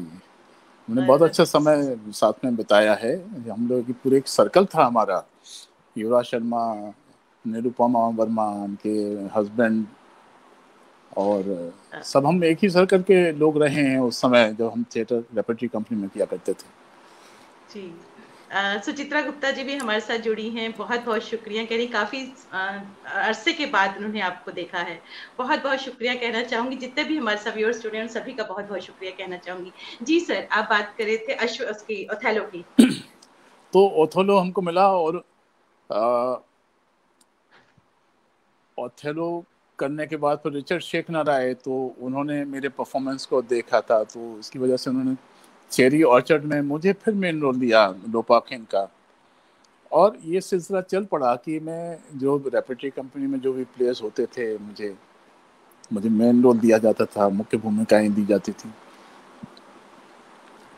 मैंने बहुत अच्छा समय साथ में बिताया है। हम लोग की पूरे एक सर्कल था हमारा, युवराज शर्मा, निरुपमा वर्मा, उनके हस्बैंड, और सब हम एक ही सर्कल के लोग रहे हैं उस समय जब हम थिएटर रेपर्टरी कंपनी में किया करते थे। जी सुचित्रा गुप्ता जी भी हमारे साथ जुड़ी हैं, बहुत बहुत शुक्रिया कह रही, काफी अरसे के बाद उन्होंने आपको देखा है, बहुत बहुत शुक्रिया कहना चाहूंगी। जितने भी हमारे सब व्यूअर्स जुड़े हैं उन सभी का बहुत बहुत शुक्रिया कहना चाहूंगी। जी सर आप बात कर रहे थे उसकी ओथेलो की। तो ओथेलो हमको मिला और ओथेलो करने के बाद फिर रिचर्ड शेखनर आए, तो उन्होंने मेरे परफॉर्मेंस को देखा था, तो उसकी वजह से उन्होंने चेरी ऑर्चर्ड में मुझे फिर मेन रोल दिया लोपाकिन का। और ये सिलसिला चल पड़ा कि मैं जो रेपरेटरी कंपनी में जो भी प्लेयर्स होते थे, मुझे मुझे मेन रोल दिया जाता था, मुख्य भूमिकाएं दी जाती थी।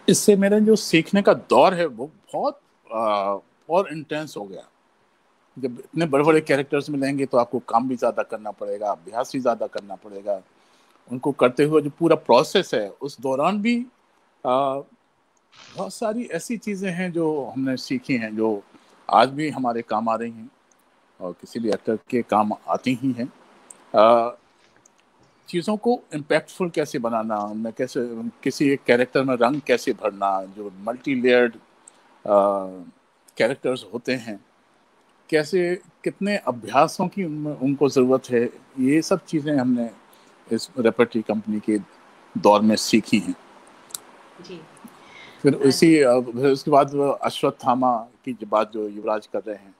इससे मेरा जो सीखने का दौर है वो बहुत और इंटेंस हो गया। जब इतने बड़े बड़े जी कैरेक्टर्स मिलेंगे तो आपको काम भी ज़्यादा करना पड़ेगा, अभ्यास भी ज़्यादा करना पड़ेगा। उनको करते हुए जो पूरा प्रोसेस है उस दौरान भी आ, बहुत सारी ऐसी चीज़ें हैं जो हमने सीखी हैं, जो आज भी हमारे काम आ रही हैं और किसी भी एक्टर के काम आती ही हैं। चीज़ों को इम्पैक्टफुल कैसे बनाना, उनमें कैसे किसी एक कैरेक्टर में रंग कैसे भरना, जो मल्टी लेयर्ड कैरेक्टर्स होते हैं, कैसे कितने अभ्यासों की उनको ज़रूरत है, ये सब चीज़ें हमने इस रेपरेटरी कंपनी के दौर में सीखी हैं। जी फिर फिर उसके बाद अश्वत्थामा की जो बात जो युवराज कर रहे हैं,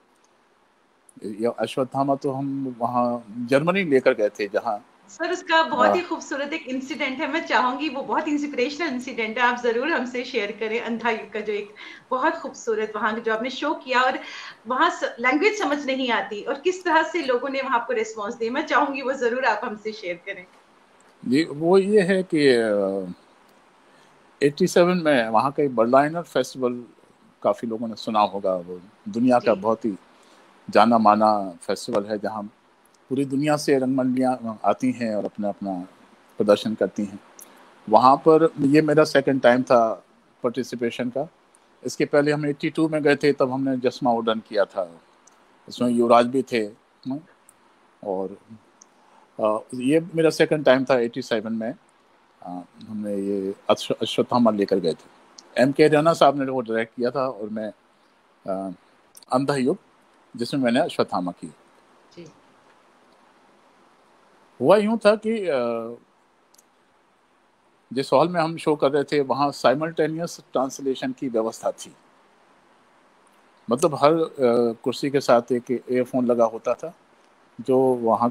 ये अश्वत्थामा तो हम वहाँ जर्मनी लेकर गए थे, जहाँ सर, उसका बहुत ही खूबसूरत एक इंसिडेंट है, मैं चाहूंगी वो बहुत इंस्पिरेशनल इंसिडेंट है, आप जरूर हमसे शेयर करें। अंधा युग का जो एक बहुत खूबसूरत वहां जो आपने शो किया, और वहां लैंग्वेज समझ नहीं आती और किस तरह से लोगों ने वहां आपको रिस्पॉन्स दिया, मैं चाहूंगी वो जरूर आप हमसे शेयर करें। जी, वो ये है कि 87 में वहाँ का एक बर्लाइनर फेस्टिवल, काफ़ी लोगों ने सुना होगा, वो दुनिया का जी बहुत ही जाना माना फेस्टिवल है, जहाँ पूरी दुनिया से रंगमंडलियाँ आती हैं और अपना अपना प्रदर्शन करती हैं। वहाँ पर ये मेरा सेकंड टाइम था पार्टिसिपेशन का। इसके पहले हम 82 में गए थे, तब हमने जसमा उडन किया था, इसमें युवराज भी थे। और ये मेरा सेकंड टाइम था 87 में। हमने ये अश्वत्थामा लेकर गए थे। M.K. रैना साहब ने वो डायरेक्ट किया था, और मैं अंधा युग, जिसमें मैंने अश्वत्थामा की। जी हुआ यूं था कि जिस हॉल में हम शो कर रहे थे वहाँ साइमल्टेनियस ट्रांसलेशन की व्यवस्था थी। मतलब हर कुर्सी के साथ एक एयरफोन लगा होता था, जो वहाँ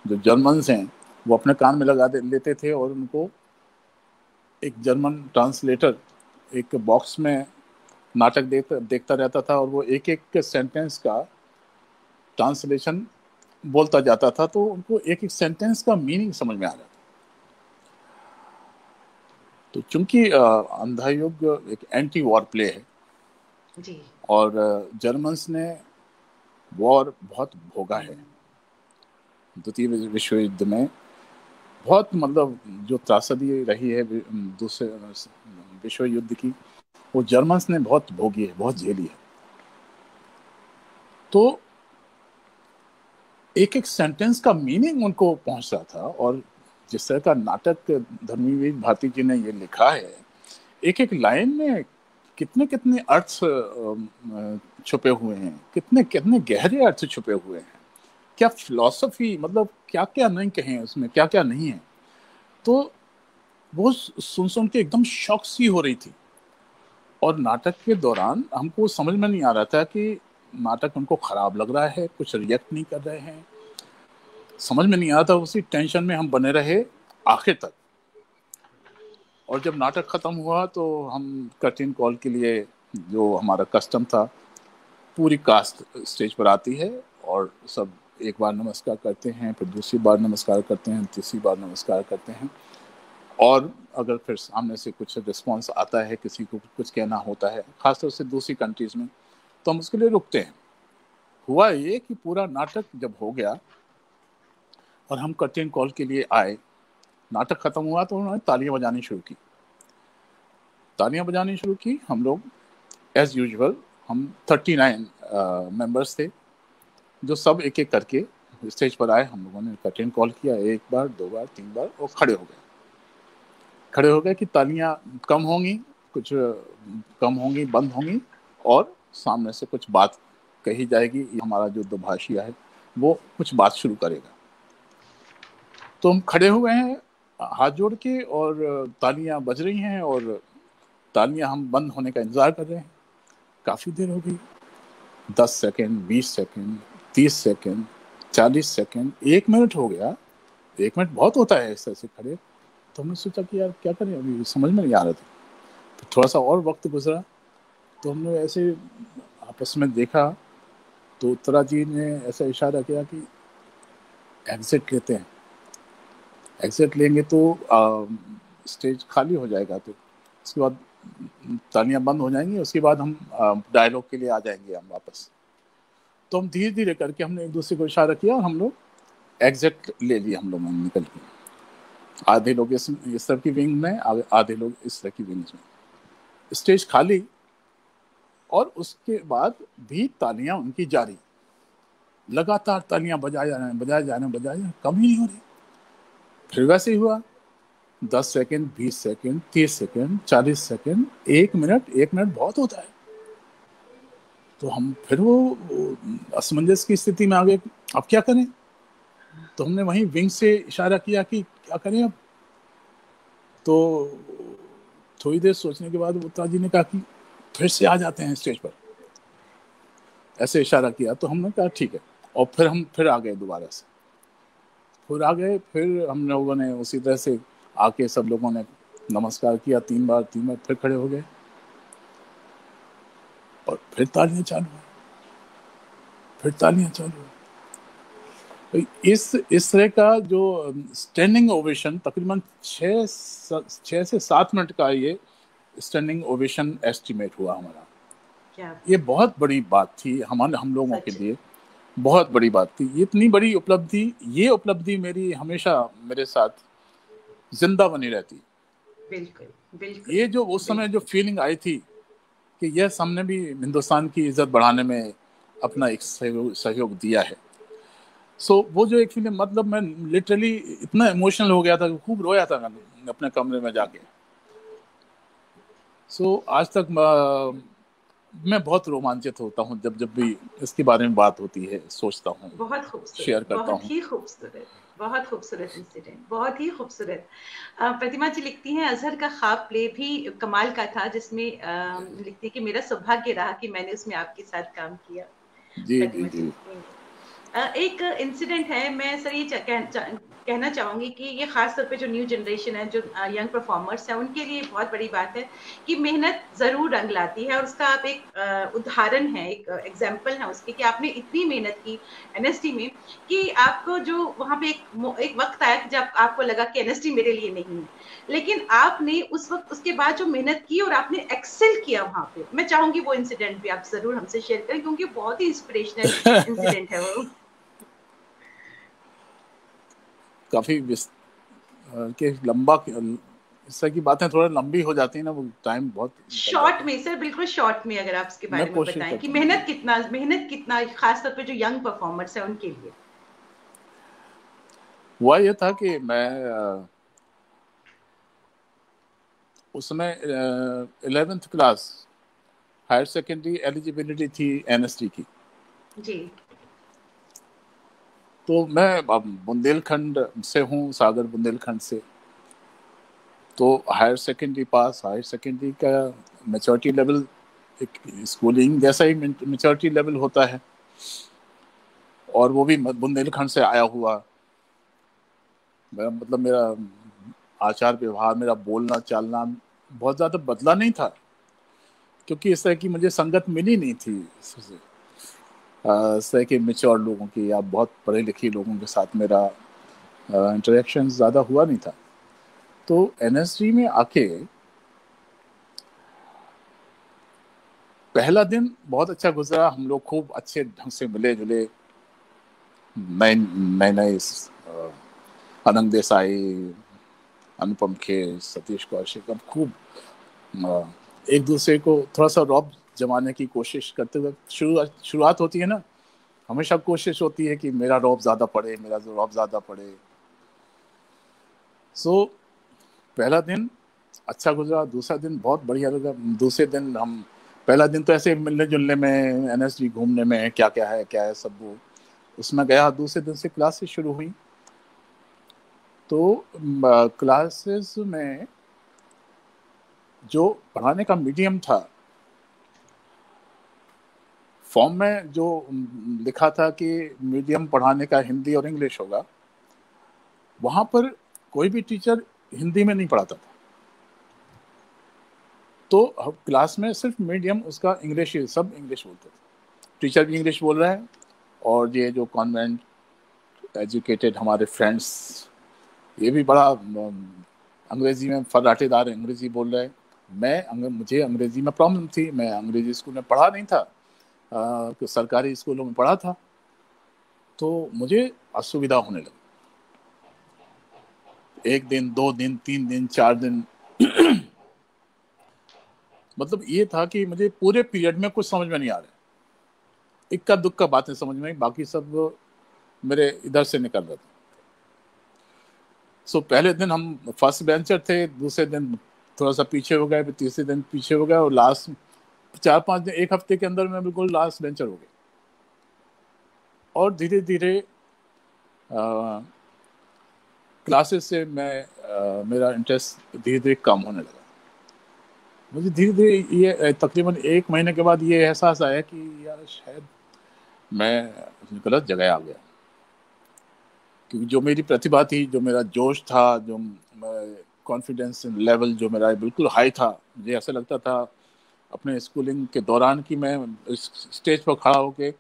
जो जर्मन्स हैं वो अपने कान में लगा लेते थे, और उनको एक जर्मन ट्रांसलेटर एक बॉक्स में नाटक देखता रहता था, और वो एक एक सेंटेंस का ट्रांसलेशन बोलता जाता था, तो उनको एक एक सेंटेंस का मीनिंग समझ में आ जाता। तो चूंकि अंधा युग एक एंटी वॉर प्ले है, जी और जर्मन्स ने वॉर बहुत भोगा है। द्वितीय विश्व युद्ध में बहुत, मतलब जो त्रासदी रही है दूसरे विश्व युद्ध की, वो जर्मन्स ने बहुत भोगी है, बहुत झेली है। तो एक एक सेंटेंस का मीनिंग उनको पहुंच रहा था, और जिस तरह का नाटक धर्मवीर भारती जी ने ये लिखा है, एक एक लाइन में कितने कितने अर्थ छुपे हुए हैं, कितने कितने गहरे अर्थ छुपे हुए हैं, क्या फिलॉसफी, मतलब क्या क्या नहीं कहे उसमें, क्या क्या नहीं है। तो वो सुन सुन के एकदम शॉक सी हो रही थी। और नाटक के दौरान हमको समझ में नहीं आ रहा था कि नाटक उनको खराब लग रहा है, कुछ रिएक्ट नहीं कर रहे हैं, समझ में नहीं आ रहा था। उसी टेंशन में हम बने रहे आखिर तक। और जब नाटक खत्म हुआ तो हम कर्टेन कॉल के लिए, जो हमारा कस्टम था, पूरी कास्ट स्टेज पर आती है और सब एक बार नमस्कार करते हैं, फिर दूसरी बार नमस्कार करते हैं, तीसरी बार नमस्कार करते हैं। और अगर फिर सामने से कुछ रिस्पांस आता है, किसी को कुछ कहना होता है, खासतौर से दूसरी कंट्रीज में, तो हम उसके लिए रुकते हैं। हुआ ये कि पूरा नाटक जब हो गया और हम कर्टेन कॉल के लिए आए, नाटक खत्म हुआ तो उन्होंने तालियां बजानी शुरू की। तालियां बजानी शुरू की। हम लोग एज यूजुअल, हम 39 मेंबर्स थे, जो सब एक एक करके स्टेज पर आए। हम लोगों ने कर्टेन कॉल किया, एक बार, दो बार, तीन बार, और खड़े हो गए। खड़े हो गए कि तालियां कम होंगी, कुछ कम होंगी, बंद होंगी, और सामने से कुछ बात कही जाएगी। हमारा जो दुभाषिया है वो कुछ बात शुरू करेगा। तो हम खड़े हुए हैं हाथ जोड़ के, और तालियां बज रही हैं, और तालियां हम बंद होने का इंतजार कर रहे हैं। काफी देर हो गई, 10 second, 20 second, 30 second, 40 second, 1 minute हो गया। 1 मिनट बहुत होता है ऐसे ऐसे खड़े। तो हमने सोचा कि यार क्या करें, अभी समझ में नहीं आ रहा था। तो थोड़ा सा और वक्त गुजरा, तो हमने ऐसे आपस में देखा तो उत्तरा जी ने ऐसा इशारा किया कि एग्जिट लेते हैं, एग्जिट लेंगे तो स्टेज खाली हो जाएगा, तो उसके बाद तालियां बंद हो जाएंगी, उसके बाद हम डायलॉग के लिए आ जाएंगे हम वापस। तो हम धीरे धीरे करके हमने एक दूसरे को इशारा किया और हम लोग एग्जिट ले लिए, हम लोग निकल के। आधे लोग इस तरफ की विंग में, आधे लोग इस तरफ की विंग में। स्टेज खाली और उसके बाद भी तालियां उनकी जारी, लगातार तालियां बजाए जा रहे हैं, बजाए जा रहे हैं, बजाए जा रहे हैं, कम ही नहीं हो रही। फिर वैसे ही हुआ, 10 second, 20 second, 30 second, 40 second, 1 minute, 1 minute बहुत होता है। तो हम फिर वो असमंजस की स्थिति में आ गए, अब क्या करें। तो हमने वहीं विंग से इशारा किया कि क्या करें अब। तो थोड़ी देर सोचने के बाद उत्तरा जी ने कहा कि फिर से आ जाते हैं स्टेज पर, ऐसे इशारा किया। तो हमने कहा ठीक है, और फिर हम फिर आ गए दोबारा से, फिर आ गए। फिर हम लोगों ने उसी तरह से आके सब लोगों ने नमस्कार किया 3 बार, 3 बार, फिर खड़े हो गए और फिर तालियां चालू हुई, फिर तालियां चालू हुई। इस तरह का जो स्टैंडिंग ओवेशन, तकरीबन 6 से 7 मिनट का ये स्टैंडिंग ओवेशन एस्टिमेट हुआ हमारा। ये बहुत बड़ी बात थी हम लोगों के लिए, बहुत बड़ी बात थी। इतनी बड़ी उपलब्धि, ये उपलब्धि मेरी हमेशा मेरे साथ जिंदा बनी रहती। बिल्कुल, बिल्कुल। ये जो उस समय जो फीलिंग आई थी कि यस, हमने भी हिंदुस्तान की इज्जत बढ़ाने में अपना एक सहयोग दिया है। सो वो जो एक फीलिंग, मतलब मैं लिटरली इतना इमोशनल हो गया था, खूब रोया था मैं अपने कमरे में जाके। सो आज तक मैं बहुत रोमांचित होता हूँ जब जब भी इसके बारे में बात होती है, सोचता हूँ, बहुत खूबसूरत, शेयर करता हूँ। बहुत ही खूबसूरत, बहुत खूबसूरत इंसिडेंट, बहुत ही खूबसूरत। प्रतिमा जी लिखती हैं, अजहर का ख्वाब प्ले भी कमाल का था, जिसमें लिखती है कि मेरा सौभाग्य रहा कि मैंने उसमें आपके साथ काम किया। जी जी जी। एक इंसिडेंट है, मैं सर ये कहना चाहूंगी कि ये खास तौर पे जो न्यू जनरेशन है, जो यंग परफॉर्मर्स है, उनके लिए बहुत बड़ी बात है कि मेहनत जरूर रंग लाती है। और उसका आप एक उदाहरण है, एक एग्जाम्पल है उसके, कि आपने इतनी मेहनत की एनएसटी में कि आपको जो वहां पे एक वक्त आया कि जब आपको लगा कि एनएसटी मेरे लिए नहीं है, लेकिन आपने उस वक्त उसके बाद जो मेहनत की और आपने एक्सेल किया वहां पे। मैं चाहूंगी वो इंसिडेंट भी आप जरूर हमसे शेयर करें, क्योंकि बहुत ही इंस्पिरेशनल इंसिडेंट है वो। काफी के लंबा, इस तरह की बातें थोड़ा लंबी हो जाती है ना, वो टाइम बहुत शॉर्ट में सर, बिल्कुल शॉर्ट में अगर आप इसके बारे में बताएं कि मेहनत कितना खासतौर पे जो यंग परफॉर्मर्स है उनके लिए। हुआ ये था कि मैं उस समय 11th class, higher secondary eligibility थी एनएसटी की। जी। तो मैं बुंदेलखंड से हूँ, सागर बुंदेलखंड से। तो higher secondary pass, higher secondary का मैच्योरिटी लेवल एक स्कूलिंग जैसा ही मैच्योरिटी लेवल होता है, और वो भी बुंदेलखंड से आया हुआ। मतलब मेरा आचार व्यवहार, मेरा बोलना चालना बहुत ज़्यादा बदला नहीं था, क्योंकि इस तरह की मुझे संगत मिली नहीं थी इस तरह के मेच्योर लोगों की या बहुत पढ़े लिखे लोगों के साथ मेरा इंटरेक्शन ज़्यादा हुआ नहीं था। तो एनएसडी में आके पहला दिन बहुत अच्छा गुजरा, हम लोग खूब अच्छे ढंग से मिले जुले, नए नए अनंग देसाई, अनुपम खेर, सतीश कौशिक, अब खूब एक दूसरे को थोड़ा सा रौब जमाने की कोशिश करते हुए, शुरुआत होती है ना, हमेशा कोशिश होती है कि मेरा रौब ज़्यादा पड़े, मेरा रौब ज़्यादा पड़े। सो पहला दिन अच्छा गुजरा, दूसरा दिन बहुत बढ़िया लगा। दूसरे दिन हम, पहला दिन तो ऐसे मिलने जुलने में, एनएसडी घूमने में, क्या क्या है सब वो उसमें गया। दूसरे दिन से क्लासेस शुरू हुई। तो क्लासेस में जो पढ़ाने का मीडियम था, फॉर्म में जो लिखा था कि मीडियम पढ़ाने का हिंदी और इंग्लिश होगा, वहां पर कोई भी टीचर हिंदी में नहीं पढ़ाता था। तो क्लास में सिर्फ मीडियम उसका इंग्लिश ही, सब इंग्लिश बोलते थे। टीचर भी इंग्लिश बोल रहा है और ये जो कॉन्वेंट एजुकेटेड हमारे फ्रेंड्स ये भी बड़ा अंग्रेजी में फर्राटेदार अंग्रेजी बोल रहे हैं। मुझे अंग्रेजी में प्रॉब्लम थी, मैं अंग्रेजी स्कूल में पढ़ा नहीं था, सरकारी स्कूलों में पढ़ा था, तो मुझे असुविधा होने लगी। 1 दिन 2 दिन 3 दिन 4 दिन मतलब ये था कि मुझे पूरे पीरियड में कुछ समझ में नहीं आ रहा, इक्का दुक्का बातें समझ में, बाकी सब मेरे इधर से निकल रहे थे। सो पहले दिन हम फर्स्ट बेंचर थे, दूसरे दिन थोड़ा सा पीछे हो गए, फिर तीसरे दिन पीछे हो गए और लास्ट 4-5 दिन, 1 हफ्ते के अंदर मैं बिल्कुल लास्ट बेंचर हो गया। और धीरे धीरे क्लासेस से मेरा इंटरेस्ट धीरे धीरे कम होने लगा। मुझे धीरे धीरे ये तकरीबन 1 महीने के बाद ये एहसास आया कि यार शायद मैं गलत जगह आ गया, क्योंकि जो मेरी प्रतिभा थी, जो मेरा जोश था, जो कॉन्फिडेंस लेवल जो मेरा बिल्कुल हाई था, मुझे ऐसा लगता था अपने स्कूलिंग के दौरान कि मैं स्टेज पर खड़ा होकर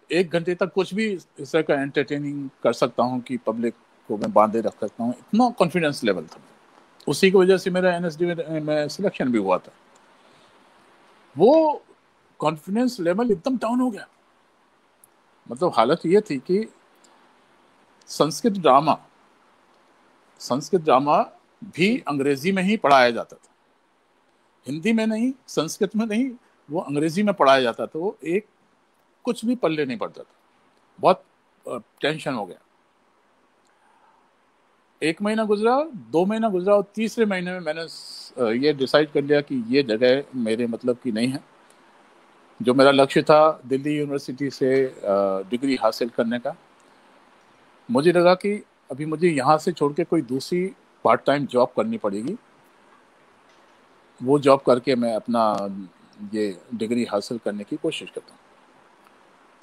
1 घंटे तक कुछ भी इस तरह का एंटरटेनिंग कर सकता हूँ कि पब्लिक को मैं बांधे रख सकता हूँ, इतना कॉन्फिडेंस लेवल था। उसी की वजह से मेरा एनएसडी में सिलेक्शन भी हुआ था। वो कॉन्फिडेंस लेवल एकदम डाउन हो गया। मतलब हालत ये थी कि संस्कृत ड्रामा भी अंग्रेजी में ही पढ़ाया जाता था, हिंदी में नहीं, संस्कृत में नहीं, वो अंग्रेजी में पढ़ाया जाता था। वो एक कुछ भी पल्ले नहीं पड़ता था। बहुत टेंशन हो गया। 1 महीना गुजरा, 2 महीना गुजरा और तीसरे महीने में मैंने ये डिसाइड कर लिया कि ये जगह मेरे मतलब की नहीं है। जो मेरा लक्ष्य था दिल्ली यूनिवर्सिटी से डिग्री हासिल करने का, मुझे लगा कि अभी मुझे यहाँ से छोड़ के कोई दूसरी पार्ट टाइम जॉब करनी पड़ेगी। वो जॉब करके मैं अपना ये डिग्री हासिल करने की कोशिश करता हूँ।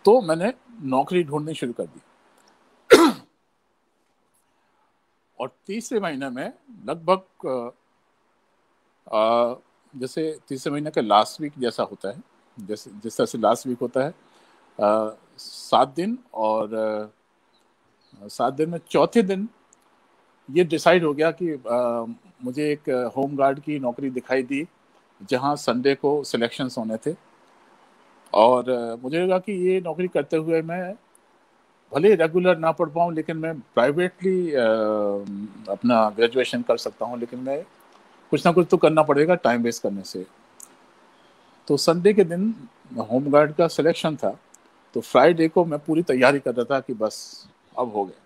तो मैंने नौकरी ढूंढनी शुरू कर दी और तीसरे महीने में लगभग जैसे तीसरे महीने का लास्ट वीक जैसा होता है, जैसे जिस तरह से लास्ट वीक होता है, 7 दिन, और 7 दिन में चौथे दिन ये डिसाइड हो गया कि मुझे एक होम गार्ड की नौकरी दिखाई दी जहां संडे को सिलेक्शंस होने थे। और मुझे लगा कि ये नौकरी करते हुए मैं भले रेगुलर ना पढ़ पाऊँ, लेकिन मैं प्राइवेटली अपना ग्रेजुएशन कर सकता हूँ, लेकिन मैं कुछ ना कुछ तो करना पड़ेगा टाइम वेस्ट करने से। तो संडे के दिन होम गार्ड का सिलेक्शन था, तो फ्राइडे को मैं पूरी तैयारी कर रहा था कि बस अब हो गया।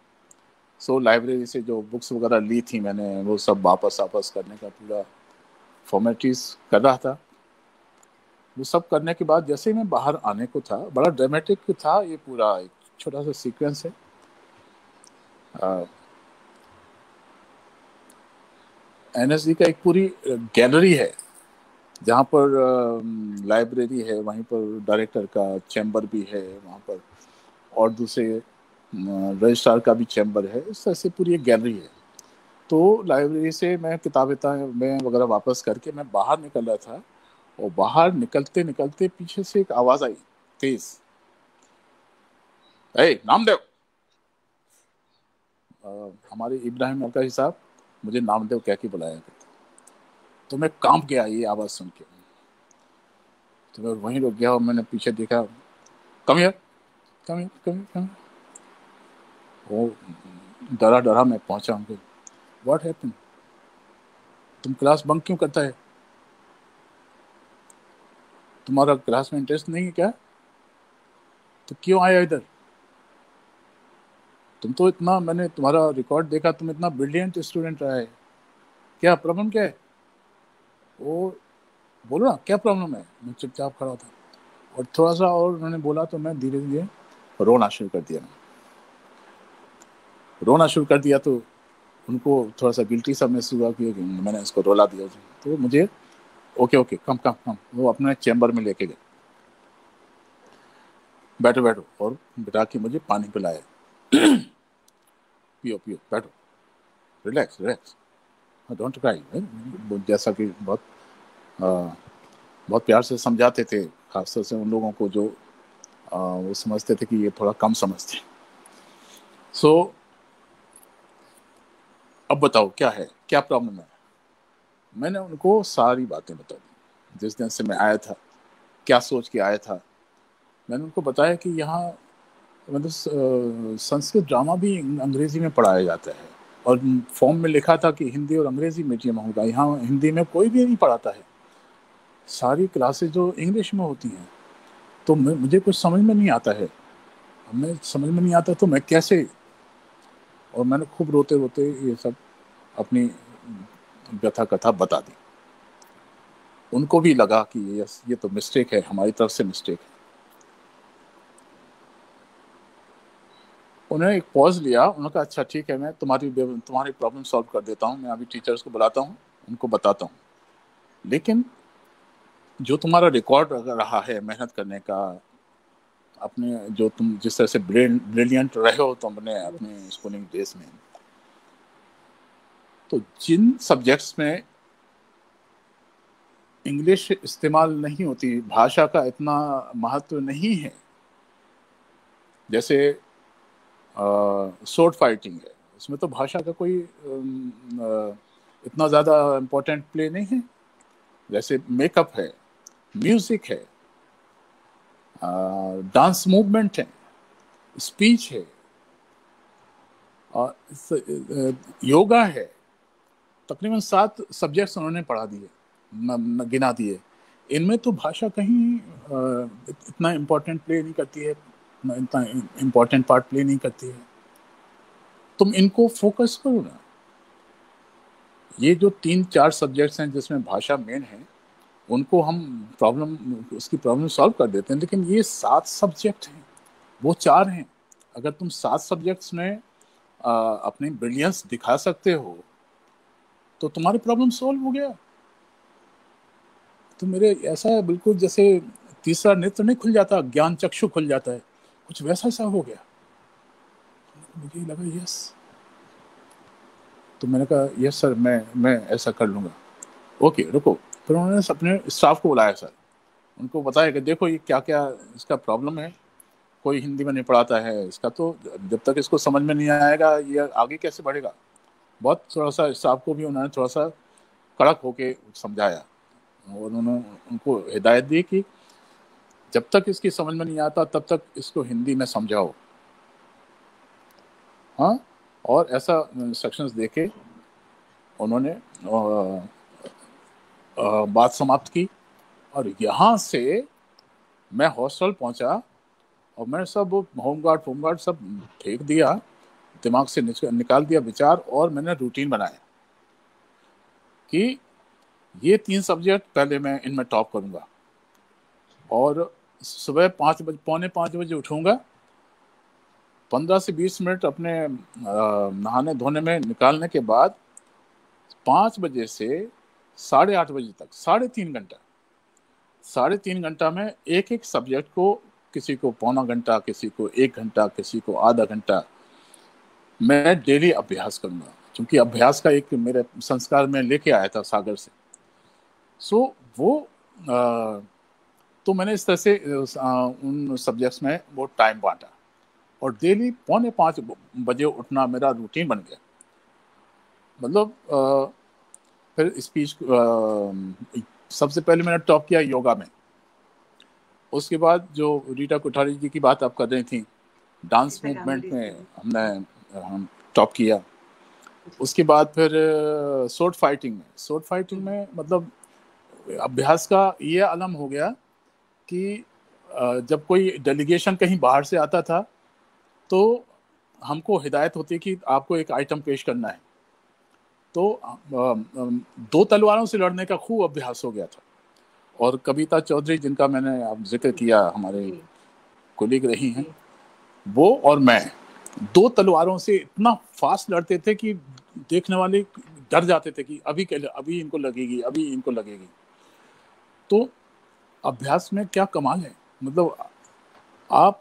सो लाइब्रेरी से जो बुक्स वगैरह ली थी मैंने, वो सब वापस करने का पूरा फॉर्मेलिटीज कर रहा था। वो सब करने के बाद जैसे ही मैं बाहर आने को था, बड़ा ड्रामेटिक था ये पूरा, एक छोटा सा सीक्वेंस है। एनएसडी का एक पूरी गैलरी है जहाँ पर लाइब्रेरी है, वहीं पर डायरेक्टर का चैम्बर भी है वहाँ पर, और दूसरे रजिस्ट्रार का भी चैम्बर है। इस तरह से पूरी एक गैलरी है। तो लाइब्रेरी से मैं किताबें वगैरह वापस करके मैं बाहर निकल रहा था, और बाहर निकलते निकलते पीछे से एक आवाज़ आई तेज, नामदेव। हमारे इब्राहिम अलकाई साहब मुझे नामदेव कह के बुलाया करते। तो मैं कांप गया ये आवाज़ सुन के। तो मैं वहीं रुक गया और मैंने पीछे देखा, कम हियर। वो डरा मैं पहुंचा उनको। What happened? तुम क्लास बंक क्यों करता है? तुम्हारा क्लास में इंटरेस्ट नहीं है क्या? तो क्यों आया इधर? तुम तो इतना, मैंने तुम्हारा रिकॉर्ड देखा, तुम इतना ब्रिलियंट स्टूडेंट रहा है, क्या प्रॉब्लम क्या है? वो बोलो ना क्या प्रॉब्लम है। मैं चुपचाप खड़ा था, और थोड़ा सा और उन्होंने बोला तो मैं धीरे धीरे रोना शुरू कर दिया। तो उनको थोड़ा सा गिल्टी सा महसूस हुआ कि मैंने इसको रोला दिया। तो मुझे ओके कम वो अपने चैम्बर में लेके गए, बैठो, और बिठा के मुझे पानी पिलाया। पियो बैठो, रिलैक्स, डोंट क्राई। जैसा कि बहुत प्यार से समझाते थे, खासतौर से उन लोगों को जो वो समझते थे कि ये थोड़ा कम समझते। सो अब बताओ क्या है, क्या प्रॉब्लम है। मैंने उनको सारी बातें बता दी, जिस दिन से मैं आया था, क्या सोच के आया था। मैंने उनको बताया कि यहाँ मतलब संस्कृत ड्रामा भी अंग्रेजी में पढ़ाया जाता है, और फॉर्म में लिखा था कि हिंदी और अंग्रेजी मीडियम होगा। यहाँ हिंदी में कोई भी नहीं पढ़ाता है, सारी क्लासेस जो इंग्लिश में होती हैं। तो मुझे कुछ समझ में नहीं आता है, हमें समझ में नहीं आता तो मैं कैसे। और मैंने खूब रोते रोते ये सब अपनी व्यथा कथा बता दी। उनको भी लगा कि ये तो मिस्टेक है, हमारी तरफ से मिस्टेक है। उन्होंने एक पॉज लिया, उन्होंने कहा अच्छा ठीक है, मैं तुम्हारी प्रॉब्लम सॉल्व कर देता हूँ, मैं अभी टीचर्स को बुलाता हूँ, उनको बताता हूँ। लेकिन जो तुम्हारा रिकॉर्ड रहा है मेहनत करने का, अपने जो तुम जिस तरह से ब्रिलियंट रहे हो तुमने अपने स्कूलिंग डेज में, तो जिन सब्जेक्ट्स में इंग्लिश इस्तेमाल नहीं होती, भाषा का इतना महत्व नहीं है, जैसे स्वॉर्ड फाइटिंग है, उसमें तो भाषा का कोई इतना ज़्यादा इम्पोर्टेंट प्ले नहीं है। जैसे मेकअप है, म्यूजिक है, डांस मूवमेंट है, स्पीच है, और योगा है। तकरीबन 7 सब्जेक्ट्स उन्होंने पढ़ा दिए, गिना दिए। इनमें तो भाषा कहीं इतना इम्पोर्टेंट प्ले नहीं करती है, इतना इम्पोर्टेंट पार्ट प्ले नहीं करती है। तुम इनको फोकस करो ना। ये जो 3-4 सब्जेक्ट्स हैं जिसमें भाषा मेन है, उनको हम उसकी प्रॉब्लम सॉल्व कर देते हैं। लेकिन ये 7 सब्जेक्ट हैं, वो 4 हैं। अगर तुम 7 सब्जेक्ट्स में अपनी ब्रिलियंस दिखा सकते हो तो तुम्हारी प्रॉब्लम सॉल्व हो गया। तो मेरे ऐसा है बिल्कुल जैसे तीसरा नेत्र नहीं खुल जाता, ज्ञान चक्षु खुल जाता है, कुछ वैसा सा हो गया। मुझे लगा यस। तो मैंने कहा यस सर, मैं ऐसा कर लूँगा। ओके रुको। फिर उन्होंने अपने स्टाफ को बुलाया सर, उनको बताया कि देखो ये क्या क्या इसका प्रॉब्लम है, कोई हिंदी में नहीं पढ़ाता है इसका, तो जब तक इसको समझ में नहीं आएगा ये आगे कैसे बढ़ेगा। बहुत थोड़ा सा स्टाफ को भी उन्होंने थोड़ा सा कड़क होके समझाया, और उन्होंने उनको हिदायत दी कि जब तक इसकी समझ में नहीं आता तब तक इसको हिंदी में समझाओ। हाँ, और ऐसा इंस्ट्रक्शंस देके उन्होंने बात समाप्त की। और यहाँ से मैं हॉस्टल पहुँचा और मैंने सब होमगार्ड सब फेंक दिया, दिमाग से निकाल दिया विचार, और मैंने रूटीन बनाया कि ये 3 सब्जेक्ट पहले मैं इनमें टॉप करूँगा, और सुबह 5 बजे, पौने 5 बजे उठूँगा, 15 से 20 मिनट अपने नहाने धोने में निकालने के बाद 5 बजे से 8:30 बजे तक 3.5 घंटा में एक सब्जेक्ट को, किसी को पौना घंटा, किसी को 1 घंटा, किसी को आधा घंटा, मैं डेली अभ्यास करूँगा। क्योंकि अभ्यास का एक मेरे संस्कार में लेके आया था सागर से। सो वो तो मैंने इस तरह से उन सब्जेक्ट्स में वो टाइम बांटा, और डेली पौने 5 बजे उठना मेरा रूटीन बन गया। मतलब फिर स्पीच सबसे पहले मैंने टॉप किया योगा में। उसके बाद जो रीटा कोठारी जी की बात आप कर रही थी, डांस मूवमेंट में हम टॉप किया। उसके बाद फिर स्वॉर्ड फाइटिंग में मतलब अभ्यास का ये आलम हो गया कि जब कोई डेलीगेशन कहीं बाहर से आता था तो हमको हिदायत होती कि आपको एक आइटम पेश करना है, तो 2 तलवारों से लड़ने का खूब अभ्यास हो गया था। और कविता चौधरी, जिनका मैंने अब जिक्र किया, हमारे कोलीग रही हैं, वो और मैं 2 तलवारों से इतना फास्ट लड़ते थे कि देखने वाले डर जाते थे कि अभी इनको लगेगी। तो अभ्यास में क्या कमाल है, मतलब आप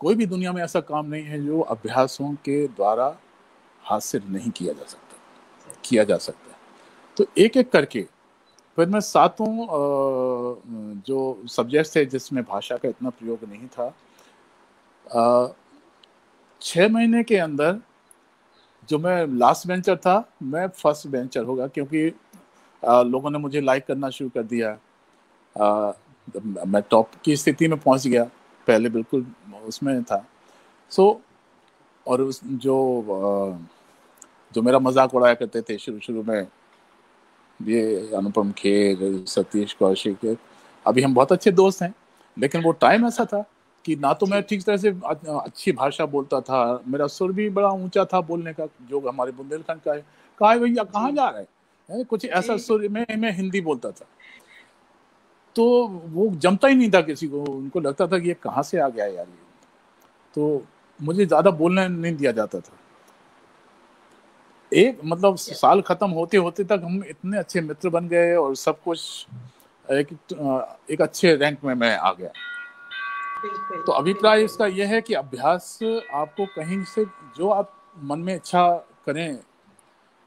कोई भी दुनिया में ऐसा काम नहीं है जो अभ्यासों के द्वारा हासिल नहीं किया जा सकता। तो एक एक करके फिर मैं सातों जो सब्जेक्ट्स थे जिसमें भाषा का इतना प्रयोग नहीं था, 6 महीने के अंदर जो मैं लास्ट बेंचर था, मैं फर्स्ट बेंचर हो गया, क्योंकि लोगों ने मुझे लाइक करना शुरू कर दिया। मैं टॉप की स्थिति में पहुंच गया, पहले बिल्कुल उसमें था। सो और उस जो मेरा मजाक उड़ाया करते थे शुरू शुरू में, ये अनुपम खेर, सतीश कौशिक, अभी हम बहुत अच्छे दोस्त हैं, लेकिन वो टाइम ऐसा था कि ना तो मैं ठीक तरह से अच्छी भाषा बोलता था, मेरा सुर भी बड़ा ऊंचा था बोलने का, जो हमारे बुंदेलखंड का है। कहा भैया कहाँ जा रहे हैं, कुछ ऐसा सुर में मैं हिंदी बोलता था, तो वो जमता ही नहीं था किसी को, उनको लगता था कि ये कहाँ से आ गया यार ये, तो मुझे ज्यादा बोलने नहीं दिया जाता था। एक मतलब साल खत्म होते होते तक हम इतने अच्छे मित्र बन गए और सब कुछ एक अच्छे रैंक में मैं आ गया। तो अभिप्राय इसका यह है कि अभ्यास आपको कहीं से, जो आप मन में इच्छा करें,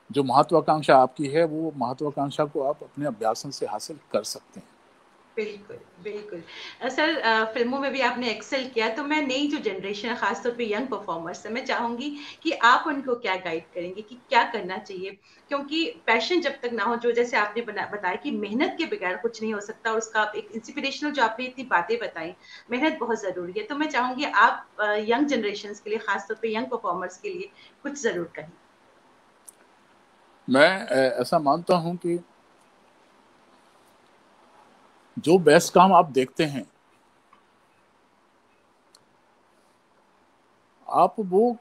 जो महत्वाकांक्षा आपकी है, वो महत्वाकांक्षा को आप अपने अभ्यासों से हासिल कर सकते हैं। बिल्कुल बिल्कुल सर, फिल्मों में भी आपने एक्सेल किया, तो मैं नई जो जनरेशन है, खासतौर पे यंग परफॉर्मर्स है, मैं चाहूंगी कि आप उनको क्या गाइड करेंगे कि क्या करना चाहिए, क्योंकि पैशन जब तक ना हो, जो जैसे आपने बताया कि मेहनत के बगैर कुछ नहीं हो सकता, और उसका आप एक इंस्पिरेशनल जो आपने इतनी बातें बताई, मेहनत बहुत जरूरी है, तो मैं चाहूंगी आप यंग जनरेशन के लिए, खासतौर पर यंग परफॉर्मर्स के लिए कुछ जरूर कहें। मैं ऐसा मानता हूं कि जो बेस्ट काम आप देखते हैं, आप वो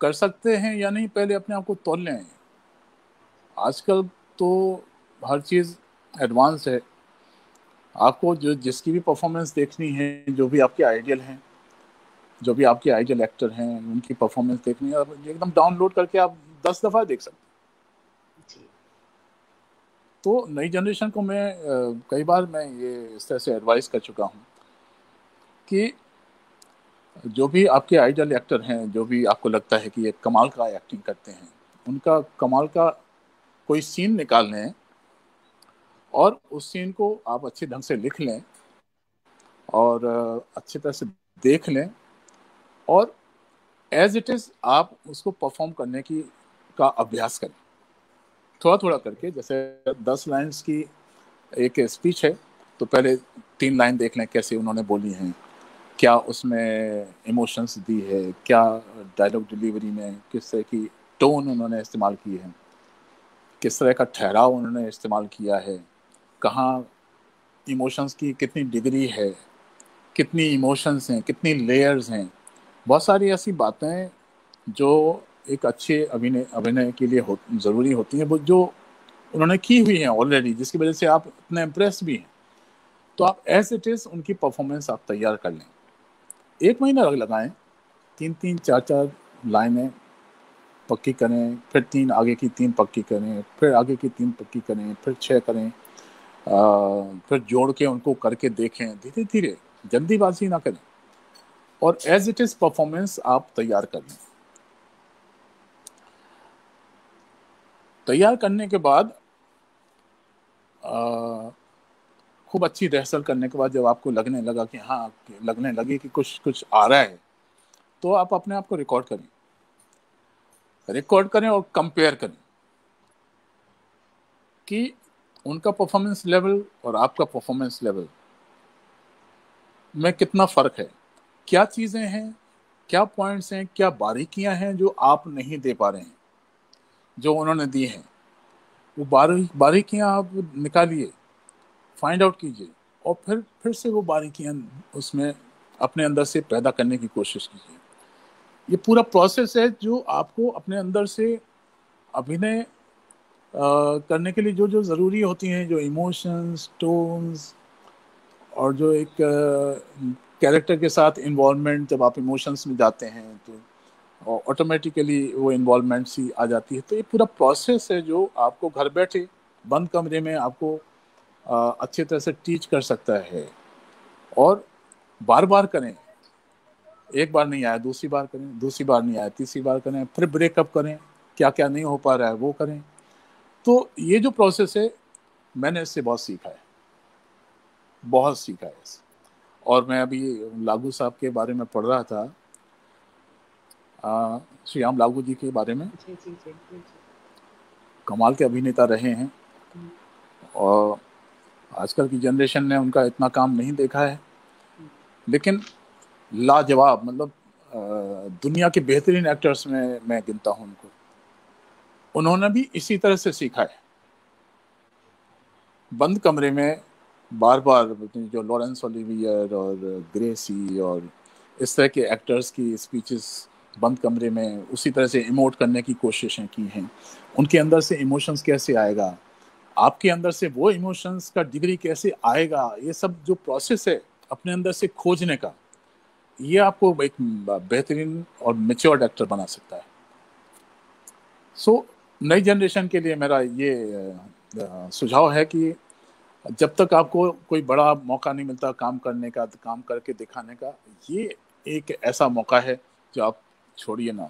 कर सकते हैं या नहीं, पहले अपने आप को तोल लें। आजकल तो हर चीज़ एडवांस है, आपको जो जिसकी भी परफॉर्मेंस देखनी है, जो भी आपके आइडियल हैं, जो भी आपके आइडियल एक्टर हैं, उनकी परफॉर्मेंस देखनी है, आप एकदम डाउनलोड करके आप 10 दफ़ा देख सकते हैं। तो नई जनरेशन को मैं कई बार मैं ये इस तरह से एडवाइस कर चुका हूँ कि जो भी आपके आइडियल एक्टर हैं, जो भी आपको लगता है कि ये कमाल का एक्टिंग करते हैं, उनका कमाल का कोई सीन निकाल लें और उस सीन को आप अच्छे ढंग से लिख लें और अच्छी तरह से देख लें, और एज इट इज़ आप उसको परफॉर्म करने की का अभ्यास करें, थोड़ा थोड़ा करके। जैसे 10 लाइन्स की एक स्पीच है, तो पहले 3 लाइन देख लें कैसे उन्होंने बोली हैं, क्या उसमें इमोशंस दी है, क्या डायलॉग डिलीवरी में किस तरह की टोन उन्होंने इस्तेमाल की है, किस तरह का ठहराव उन्होंने इस्तेमाल किया है, कहाँ इमोशंस की कितनी डिग्री है, कितनी इमोशंस हैं, कितनी लेयर्स हैं। बहुत सारी ऐसी बातें जो एक अच्छे अभिनय अभिनय के लिए ज़रूरी होती हैं, वो जो उन्होंने की हुई हैं ऑलरेडी, जिसकी वजह से आप इतने इम्प्रेस भी हैं, तो आप एज इट इज़ उनकी परफॉर्मेंस आप तैयार कर लें। 1 महीना लगाएं, 3-3, 4-4 लाइनें पक्की करें, फिर 3 आगे की 3 पक्की करें, फिर आगे की 3 पक्की करें, फिर 6 करें, फिर जोड़ के उनको करके देखें, धीरे धीरे, जल्दीबाजी ना करें, और एज इट इज़ परफॉर्मेंस आप तैयार कर लें। तैयार करने के बाद खूब अच्छी रिहर्सल करने के बाद जब आपको लगने लगा कि हाँ, लगने लगे कि कुछ कुछ आ रहा है, तो आप अपने आप को रिकॉर्ड करें और कंपेयर करें कि उनका परफॉर्मेंस लेवल और आपका परफॉर्मेंस लेवल में कितना फ़र्क है, क्या चीज़ें हैं, क्या पॉइंट्स हैं, क्या बारीकियां हैं जो आप नहीं दे पा रहे हैं, जो उन्होंने दी हैं, वो बारीकियां आप निकालिए, फाइंड आउट कीजिए, और फिर से वो बारीकियां उसमें अपने अंदर से पैदा करने की कोशिश कीजिए। ये पूरा प्रोसेस है जो आपको अपने अंदर से अभिनय करने के लिए जो जो ज़रूरी होती हैं, जो इमोशंस, टोन्स, और जो एक कैरेक्टर के साथ इन्वॉल्वमेंट, जब आप इमोशंस में जाते हैं तो ऑटोमेटिकली वो इन्वॉल्वमेंट सी आ जाती है। तो ये पूरा प्रोसेस है जो आपको घर बैठे बंद कमरे में आपको अच्छी तरह से टीच कर सकता है, और बार बार करें। एक बार नहीं आया दूसरी बार करें, दूसरी बार नहीं आया तीसरी बार करें, फिर ब्रेकअप करें, क्या क्या नहीं हो पा रहा है वो करें, तो ये जो प्रोसेस है, मैंने इससे बहुत सीखा है, बहुत सीखा है इससे। और मैं अभी लागू साहब के बारे में पढ़ रहा था, श्याम लागू जी के बारे में। जी जी जी जी। कमाल के अभिनेता रहे हैं, और आजकल की जनरेशन ने उनका इतना काम नहीं देखा है, लेकिन लाजवाब, मतलब दुनिया के बेहतरीन एक्टर्स में मैं गिनता हूं उनको। उन्होंने भी इसी तरह से सीखा है, बंद कमरे में बार बार। जो लॉरेंस ओलिवियर और ग्रेसी और इस तरह के एक्टर्स की स्पीचेस बंद कमरे में उसी तरह से इमोट करने की कोशिशें की हैं। उनके अंदर से इमोशंस कैसे आएगा, आपके अंदर से वो इमोशंस का डिग्री कैसे आएगा, ये सब जो प्रोसेस है अपने अंदर से खोजने का, ये आपको एक बेहतरीन और मेच्योर्ड एक्टर बना सकता है। सो नई जनरेशन के लिए मेरा ये सुझाव है कि जब तक आपको कोई बड़ा मौका नहीं मिलता काम करने का, काम करके दिखाने का, ये एक ऐसा मौका है जो आप छोड़िए ना।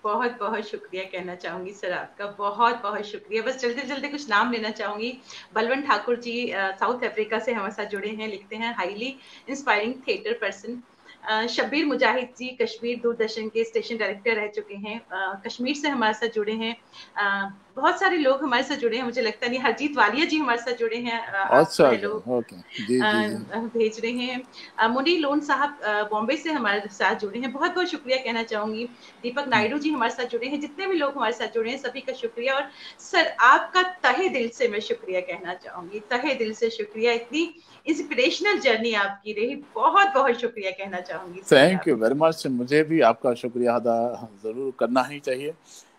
बहुत बहुत शुक्रिया कहना चाहूंगी सर, आपका बहुत बहुत शुक्रिया। बस जल्दी जल्दी कुछ नाम लेना चाहूंगी। बलवंत ठाकुर जी साउथ अफ्रीका से हमारे साथ जुड़े हैं, लिखते हैं highly inspiring theatre person. Shabbir Mujahid ji Kashmir Doordarshan के स्टेशन डायरेक्टर रह चुके हैं, कश्मीर से हमारे साथ जुड़े हैं। बहुत सारे लोग हमारे साथ जुड़े हैं, मुझे लगता नहीं। हरजीत वालिया जी हमारे साथ जुड़े हैं, आपको अच्छा, हेलो ओके, जी जी जी। भेज रहे हैं। मुनी लोन साहब बॉम्बे से हमारे साथ जुड़े हैं, बहुत बहुत शुक्रिया कहना चाहूंगी। दीपक नायडू जी हमारे साथ जुड़े हैं, जितने भी लोग हमारे साथ जुड़े हैं सभी का शुक्रिया। और सर आपका तहे दिल से मैं शुक्रिया कहना चाहूंगी, तहे दिल से शुक्रिया। इतनी इंस्पिरेशनल जर्नी आपकी रही, बहुत बहुत शुक्रिया कहना चाहूंगी सर थैंक यू आपका। Very much. मुझे भी आपका शुक्रिया अदा ज़रूर करना ही चाहिए।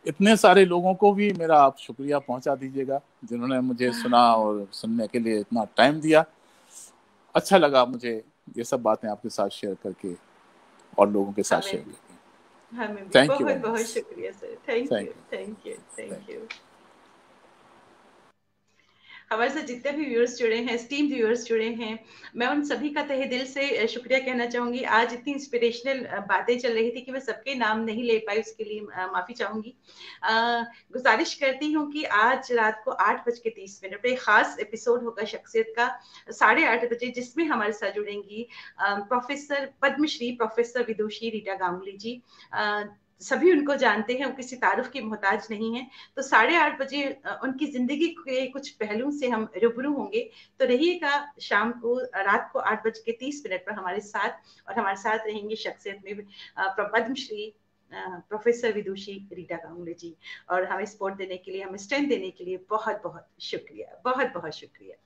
इतने सारे लोगों को भी मेरा आप शुक्रिया पहुंचा दीजिएगा जिन्होंने मुझे सुना और सुनने के लिए इतना टाइम दिया। अच्छा लगा मुझे ये सब बातें आपके साथ शेयर करके और लोगों के साथ हमें शेयर भी, करके। हमें भी थैंक यू बहुत वेरी बहुत मच। शुक्रिया sir. Thank you thank you. Thank you thank thank you. You. हमारे साथ जितने भी व्यूअर्स जुड़े हैं, स्टीम व्यूअर्स जुड़े हैं, मैं उन सभी का तहे दिल से शुक्रिया कहना चाहूंगी। आज इतनी इंस्पिरेशनल बातें चल रही थी कि मैं सबके नाम नहीं ले पाई, उसके लिए माफी चाहूंगी। गुजारिश करती हूँ कि आज रात को 8:30 पर एक खास एपिसोड होगा शख्सियत का 8:30 बजे, जिसमें हमारे साथ जुड़ेंगी प्रोफेसर पद्मश्री प्रोफेसर विदुषी रीटा गांगुली जी। सभी उनको जानते हैं, वो किसी तारुफ की मोहताज नहीं है। तो 8:30 बजे उनकी जिंदगी के कुछ पहलुओं से हम रूबरू होंगे। तो रहिएगा शाम को, रात को 8:30 पर हमारे साथ। और हमारे साथ रहेंगे शख्सियत में पद्मश्री प्रोफेसर विदुषी रीटा गांगुली जी। और हमें सपोर्ट देने के लिए, हमें स्ट्रेंथ देने के लिए बहुत बहुत शुक्रिया, बहुत बहुत शुक्रिया।